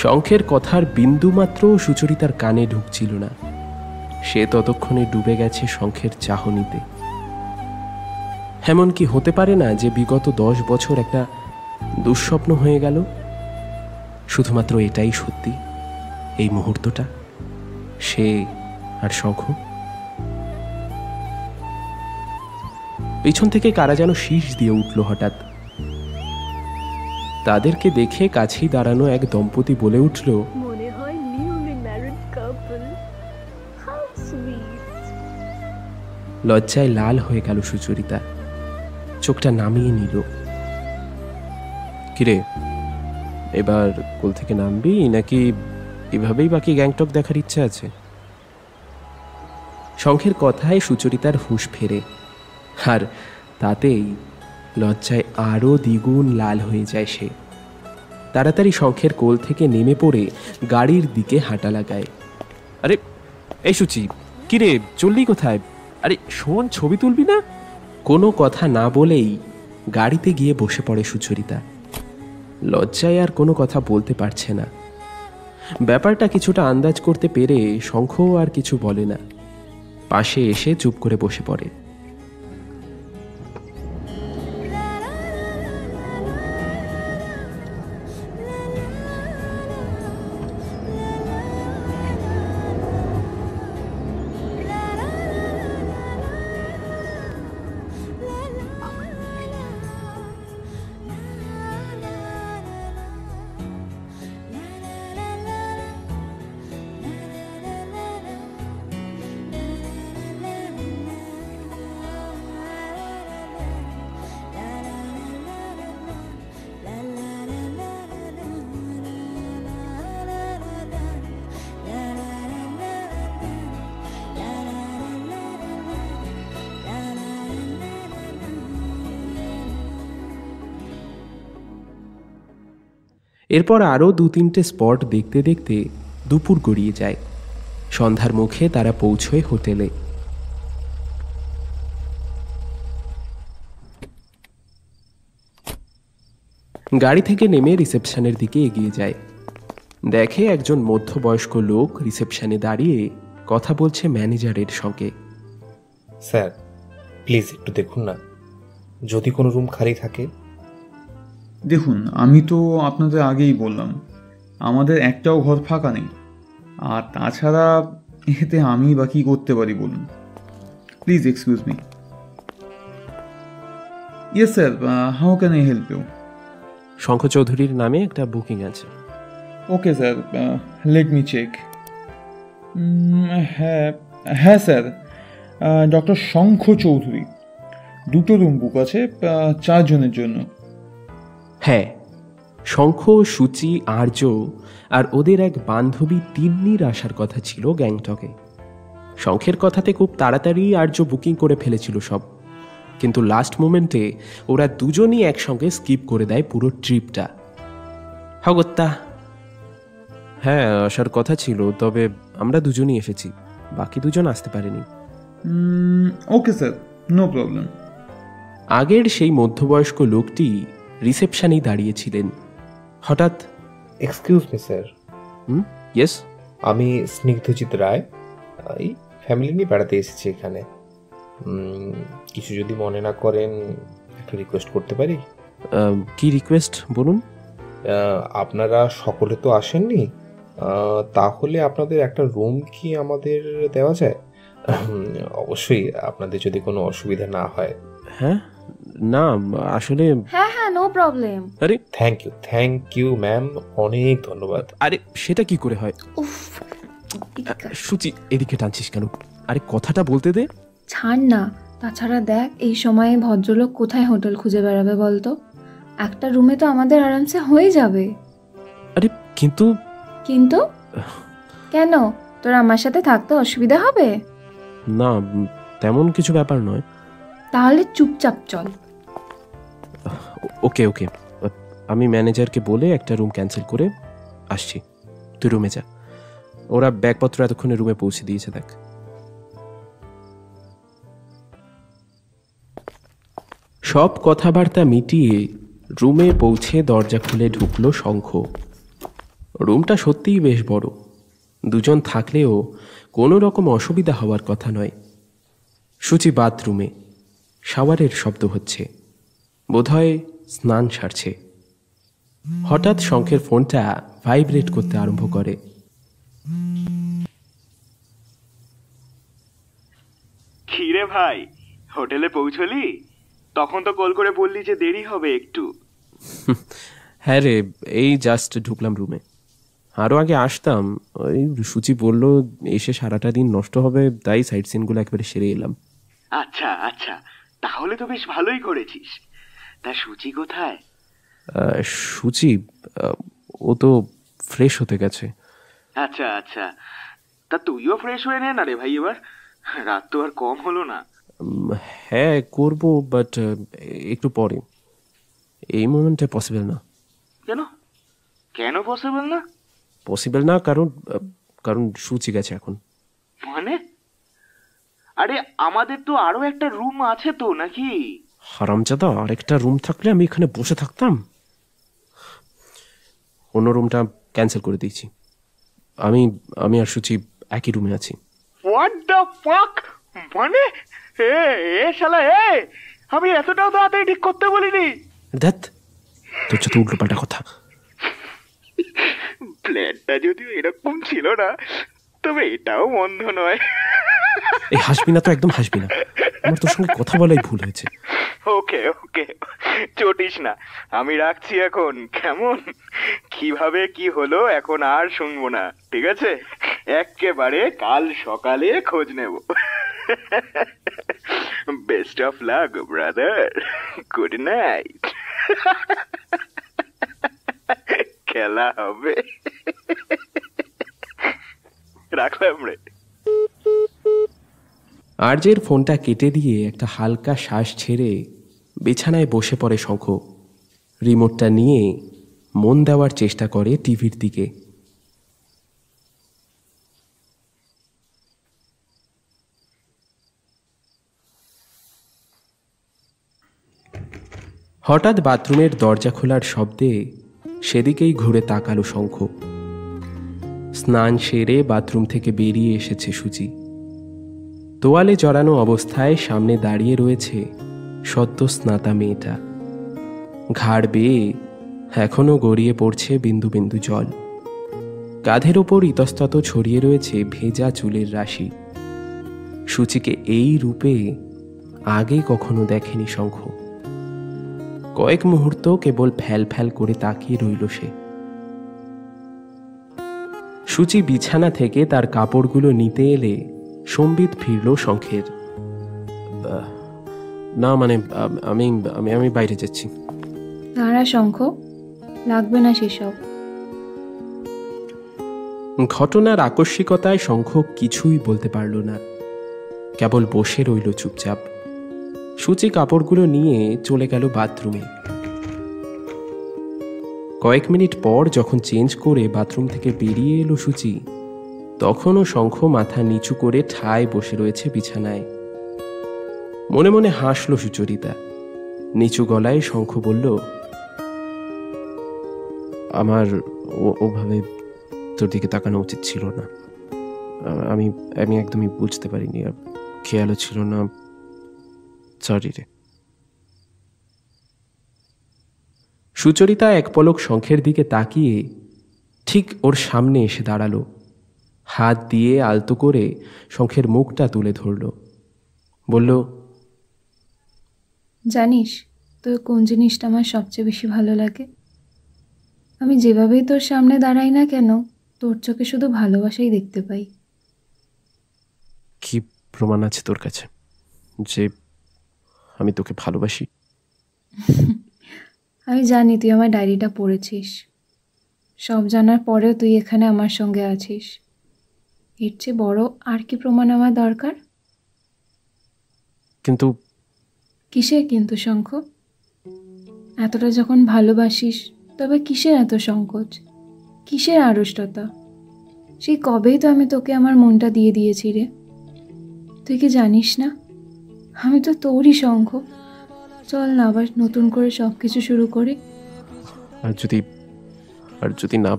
B: শঙ্খের কথার বিন্দুমাত্র সুচরিতার কানে ঢুকছিল না। সে ততক্ষণে ডুবে গেছে শঙ্খের চাহনিতে। এমন কি হতে পারে না যে বিগত 10 বছর একটা দুঃস্বপ্ন হয়ে গেল? শুধুমাত্র এটাই সত্যি, এই মুহূর্তটা, সে আর শঙ্খ। পিছন থেকে কারা যেন শীষ দিয়ে উঠল হঠাৎ। তাদেরকে দেখে কাছেই দাঁড়ানো এক দম্পতি বলে উঠল,
I: মনে হয় newly married couple, how sweet.
B: লজ্জায় লাল হয়ে গেল সুচরিতা, চোখটা নামিয়ে নিল। কিরে, এবার কোল থেকে নামবি নাকি এভাবেই বাকি গ্যাংটক দেখার ইচ্ছা আছে? শঙ্খের কথায় সুচরিতার হুঁশ ফেরে, আর তাতেই লজ্জায় আরও দ্বিগুণ লাল হয়ে যায় সে। তাড়াতাড়ি শঙ্খের কোল থেকে নেমে পড়ে গাড়ির দিকে হাঁটা লাগায়। আরে এই সুচি, কিরে চললি কোথায়? আরে শোন, ছবি তুলবি না? কোনো কথা না বলেই গাড়িতে গিয়ে বসে পড়ে সুচরিতা। লজ্জায় আর কোনো কথা বলতে পারছে না। ব্যাপারটা কিছুটা আন্দাজ করতে পেরে শঙ্খও আর কিছু বলে না, পাশে এসে চুপ করে বসে পড়ে। এরপর আরও 2-3টে স্পট দেখতে দেখতে দুপুর গড়িয়ে যায়। সন্ধ্যার মুখে তারা পৌঁছয় হোটেলে। গাড়ি থেকে নেমে রিসেপশনের দিকে এগিয়ে যায়। দেখে একজন মধ্যবয়স্ক লোক রিসেপশনে দাঁড়িয়ে কথা বলছে ম্যানেজারের সঙ্গে।
M: স্যার, প্লিজ একটু দেখুন না, যদি কোনো রুম খালি থাকে।
N: দেখুন, আমি তো আপনাদের আগেই বললাম আমাদের একটাও ঘর ফাঁকা নেই, আর তাছাড়া এতে আমি বা কি করতে পারি বলুন? Please excuse me. Yes sir, how can I help you?
B: Shankha চৌধুরীর নামে একটা বুকিং আছে।
N: Okay sir, let me check. হ্যাঁ হ্যাঁ স্যার, ডক্টর শঙ্খ চৌধুরী, 2টো রুম বুক আছে 4 জনের জন্য।
B: হ্যাঁ, শঙ্খ, সূচি, আর্য আর ওদের এক বান্ধবী তিন্নির আসার কথা ছিল গ্যাংটকে। শঙ্খের কথাতে খুব তাড়াতাড়ি আর্য বুকিং করে ফেলেছিল সব, কিন্তু লাস্ট মোমেন্টে ওরা দুজনই একসঙ্গে স্কিপ করে দেয় পুরো ট্রিপটা। হগত্যা। হ্যাঁ, আসার কথা ছিল, তবে আমরা দুজনই এসেছি, বাকি দুজন আসতে পারেনি।
N: Okay sir, no problem.
B: আগের সেই মধ্যবয়স্ক লোকটি রিসেপশনেই দাঁড়িয়েছিলেন। হঠাৎ,
M: এক্সকিউজ মি স্যার।
B: ইয়েস।
M: আমি স্নিগ্ধজিৎ রায়, এই ফ্যামিলি নিয়ে বেড়াতে এসেছি এখানে। কিছু যদি মনে না করেন একটা রিকোয়েস্ট করতে পারি?
B: কি রিকোয়েস্ট বলুন?
M: আপনারা সকলে তো আসেননি, তাহলে আপনাদের একটা রুম কি আমাদের দেওয়া যায়? অবশ্যই আপনাদের যদি কোনো অসুবিধা না হয়।
B: হ্যাঁ, না আসলে
F: হ্যাঁ হ্যাঁ, নো প্রবলেম।
B: আরে
M: থ্যাংক ইউ ম্যাম, অনেক ধন্যবাদ।
B: আরে সেটা কি করে হয়? সূচি, এদিকে টানছিস কেন? আরে কথাটা বলতে দে।
F: ছাড় না। তাছাড়া দেখ, এই সময়ে ভদ্রলোক কোথায় হোটেল খুঁজে বেড়াবে বলতো? একটা রুমে তো আমাদের আরামসে হয়ে যাবে।
B: আরে কিন্তু
F: কিন্তু কেন? তোর আমার সাথে থাকতে অসুবিধা হবে?
B: না, তেমন কিছু ব্যাপার নয়।
F: তাহলে চুপচাপ চল।
B: ওকে ওকে, আমি ম্যানেজারকে বলে একটা রুম ক্যান্সেল করে আসছি, তুই রুমে যা। ওরা ব্যাগপত্র এতক্ষণে রুমে পৌঁছে দিয়েছে দেখ। সব কথাবার্তা মিটিয়ে রুমে পৌঁছে দরজা খুলে ঢুকলো শঙ্খ। রুমটা সত্যিই বেশ বড়, দুজন থাকলেও কোনো রকম অসুবিধা হওয়ার কথা নয়। সূচি বাথরুমে, শাওয়ারের শব্দ হচ্ছে, বোধহয় স্নান সারছে। হঠাৎ শঙ্খের ফোনটা ভাইব্রেট করতে আরম্ভ করে।
E: খিরে ভাই, হোটেলে পৌঁছলি? তখন তো কল করে বললি যে দেরি হবে একটু।
B: হ্যাঁ রে, এই জাস্ট ঢুকলাম রুমে। আরও আগে আসতাম, ওই সূচি বললো এসে সারাটা দিন নষ্ট হবে, তাই সাইট সিনগুলো একবারে সেরে এলাম।
E: আচ্ছা আচ্ছা, তাহলে তো বেশ ভালোই করেছিস। তা সূচি কোথায়?
B: সূচি, ও তো ফ্রেশ হতে গেছে।
E: আচ্ছা আচ্ছা, তা তুইও ফ্রেশ হয়ে নে না রে ভাই, এবার রাত তো আর কম হলো না।
B: হ্যাঁ করব, বাট একটু পরে, এই মোমেন্টে পসিবল না।
E: কেন কেন পসিবল না?
B: পসিবল না কারণ সূচি গেছে এখন।
E: মানে? আরে আমাদের তো আরো একটা রুম আছে তো নাকি?
B: হারামজাদা, আরেকটা রুম থাকলে আমি এখানে বসে থাকতাম। অন্য রুমটা ক্যান্সেল করে দিয়েছি। আমি আর সূচি একই রুমে আছি।
E: What the fuck? মানে এ শালা, আমি এতটাও তাড়াতাড়ি ঠিক করতে বলিনি।
B: ধ্যাৎ, তোর সাথে উল্টো পাল্টা কথা।
E: প্ল্যানটা যদিও এরকম ছিল না, তবে এটাও মন্দ নয়।
B: এই হাসবি না তো, একদম হাসবি না, আমার তোর সঙ্গে কথা বলাই ভুল হয়েছে।
E: ওকে ওকে, চটিস না, আমি রাখছি এখন। কেমন কিভাবে কি হলো এখন আর শুনবো না, ঠিক আছে? একেবারে কাল সকালে খোঁজ নেব। Best of luck brother, good night. খেলা হবে। রাখলাম রে।
B: আর্যের ফোনটা কেটে দিয়ে একটা হালকা শ্বাস ছেড়ে বিছানায় বসে পড়ে শঙ্খ। রিমোটটা নিয়ে মন দেওয়ার চেষ্টা করে টিভির দিকে। হঠাৎ বাথরুমের দরজা খোলার শব্দে সেদিকেই ঘুরে তাকালো শঙ্খ। স্নান সেরে বাথরুম থেকে বেরিয়ে এসেছে সূচি। তোয়ালে জড়ানো অবস্থায় সামনে দাঁড়িয়ে রয়েছে সদ্য স্নাতা মেয়েটা। ঘাড় বেয়ে এখনো গড়িয়ে পড়ছে বিন্দু বিন্দু জল। কাঁধের ওপর ইতস্তত ছড়িয়ে রয়েছে ভেজা চুলের রাশি। সূচিকে এই রূপে আগে কখনো দেখেনি শঙ্খ। কয়েক মুহূর্ত কেবল ফ্যাল ফ্যাল করে তাকিয়ে রইল সে। সূচি বিছানা থেকে তার কাপড়গুলো নিতে এলে সম্বিত ফিরল শঙ্খের। না মানে আমি আমি আমি বাইরে যাচ্ছি।
F: দাঁড়া শঙ্খ, লাগবে না সেসব।
B: ঘটনার আকস্মিকতায় শঙ্খ কিছুই বলতে পারল না, কেবল বসে রইল চুপচাপ। সূচি কাপড়গুলো নিয়ে চলে গেল বাথরুমে। কয়েক মিনিট পর যখন চেঞ্জ করে বাথরুম থেকে বেরিয়ে এলো সূচি, তখনও শঙ্খ মাথা নিচু করে ঠায় বসে রয়েছে বিছানায়। মনে মনে হাসল সুচরিতা। নিচু গলায় শঙ্খ বলল, আমার ওভাবে তোর দিকে তাকানো উচিত ছিল না। আমি আমি একদমই বুঝতে পারিনি, আর খেয়ালও ছিল না। সরি রে। সুচরিতা এক পলক শঙ্খের দিকে তাকিয়ে ঠিক ওর সামনে এসে দাঁড়ালো। হাত দিয়ে আলতো করে শঙ্খের মুখটা তুলে ধরল। বলল,
F: জানিস তোর কোন জিনিসটা আমার সবচেয়ে বেশি ভালো লাগে? আমি যেভাবেই তোর সামনে দাঁড়াই না কেন, তোর চোখে শুধু ভালোবাসাই দেখতে পাই।
B: কি প্রমাণ আছে তোর কাছে যে আমি তোকে ভালোবাসি?
F: আমি জানি তুই আমার ডায়েরিটা পড়েছিস। সব জানার পরেও তুই এখানে আমার সঙ্গে আছিস। এর চেয়ে বড় আর কি প্রমাণ আমার দরকার?
B: কিন্তু
F: কিসের কিন্তু শঙ্খ? এতটা যখন ভালোবাসিস তবে কিসের এত সংকোচ, কিসের আড়ষ্টতা? সেই কবেই তো আমি তোকে আমার মনটা দিয়ে দিয়েছি রে। তুই কি জানিস না আমি তো তোরই শঙ্খ। চল না আবার নতুন করে সব কিছু শুরু করি।
B: আর যদি না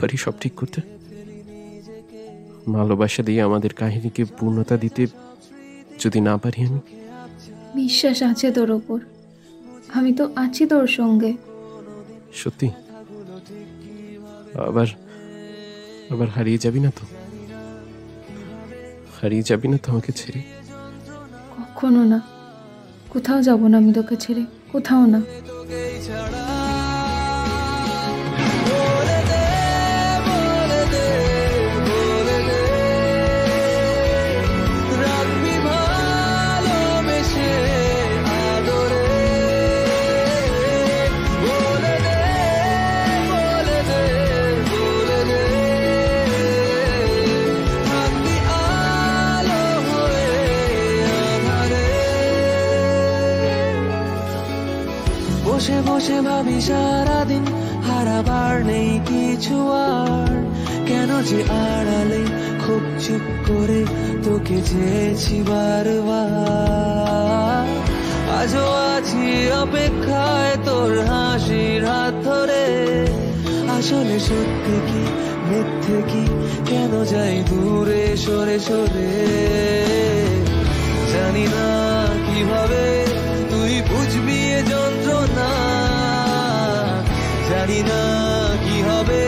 B: পারি, সব ঠিক করতে, ভালোবাসা দিয়ে আমাদের কাহিনীকে পূর্ণতা দিতে যদি না পারি, আমি
F: বিশ্বাস আছে তোর ওপর। আমি তো আছি তোর সঙ্গে।
B: সত্যি? আবার হারিয়ে যাবি না তো? আমাকে ছেড়ে?
F: কখনো না, কোথাও যাব না আমি তোকে ছেড়ে, কোথাও না।
K: বসে বসে ভাবি সারাদিন, হারাবার নেই কিছু আর। কেন যে আড়ালে খুব চুপ করে তোকে চেয়েছি বারবার। আজও আছি অপেক্ষায় তোর হাসির হাত ধরে। আসলে সত্যি কি মিথ্যে কি, কেন যাই দূরে সরে সরে। জানি না কিভাবে তুই বুঝবি এ যন্ত্রণা, জানি না কি হবে।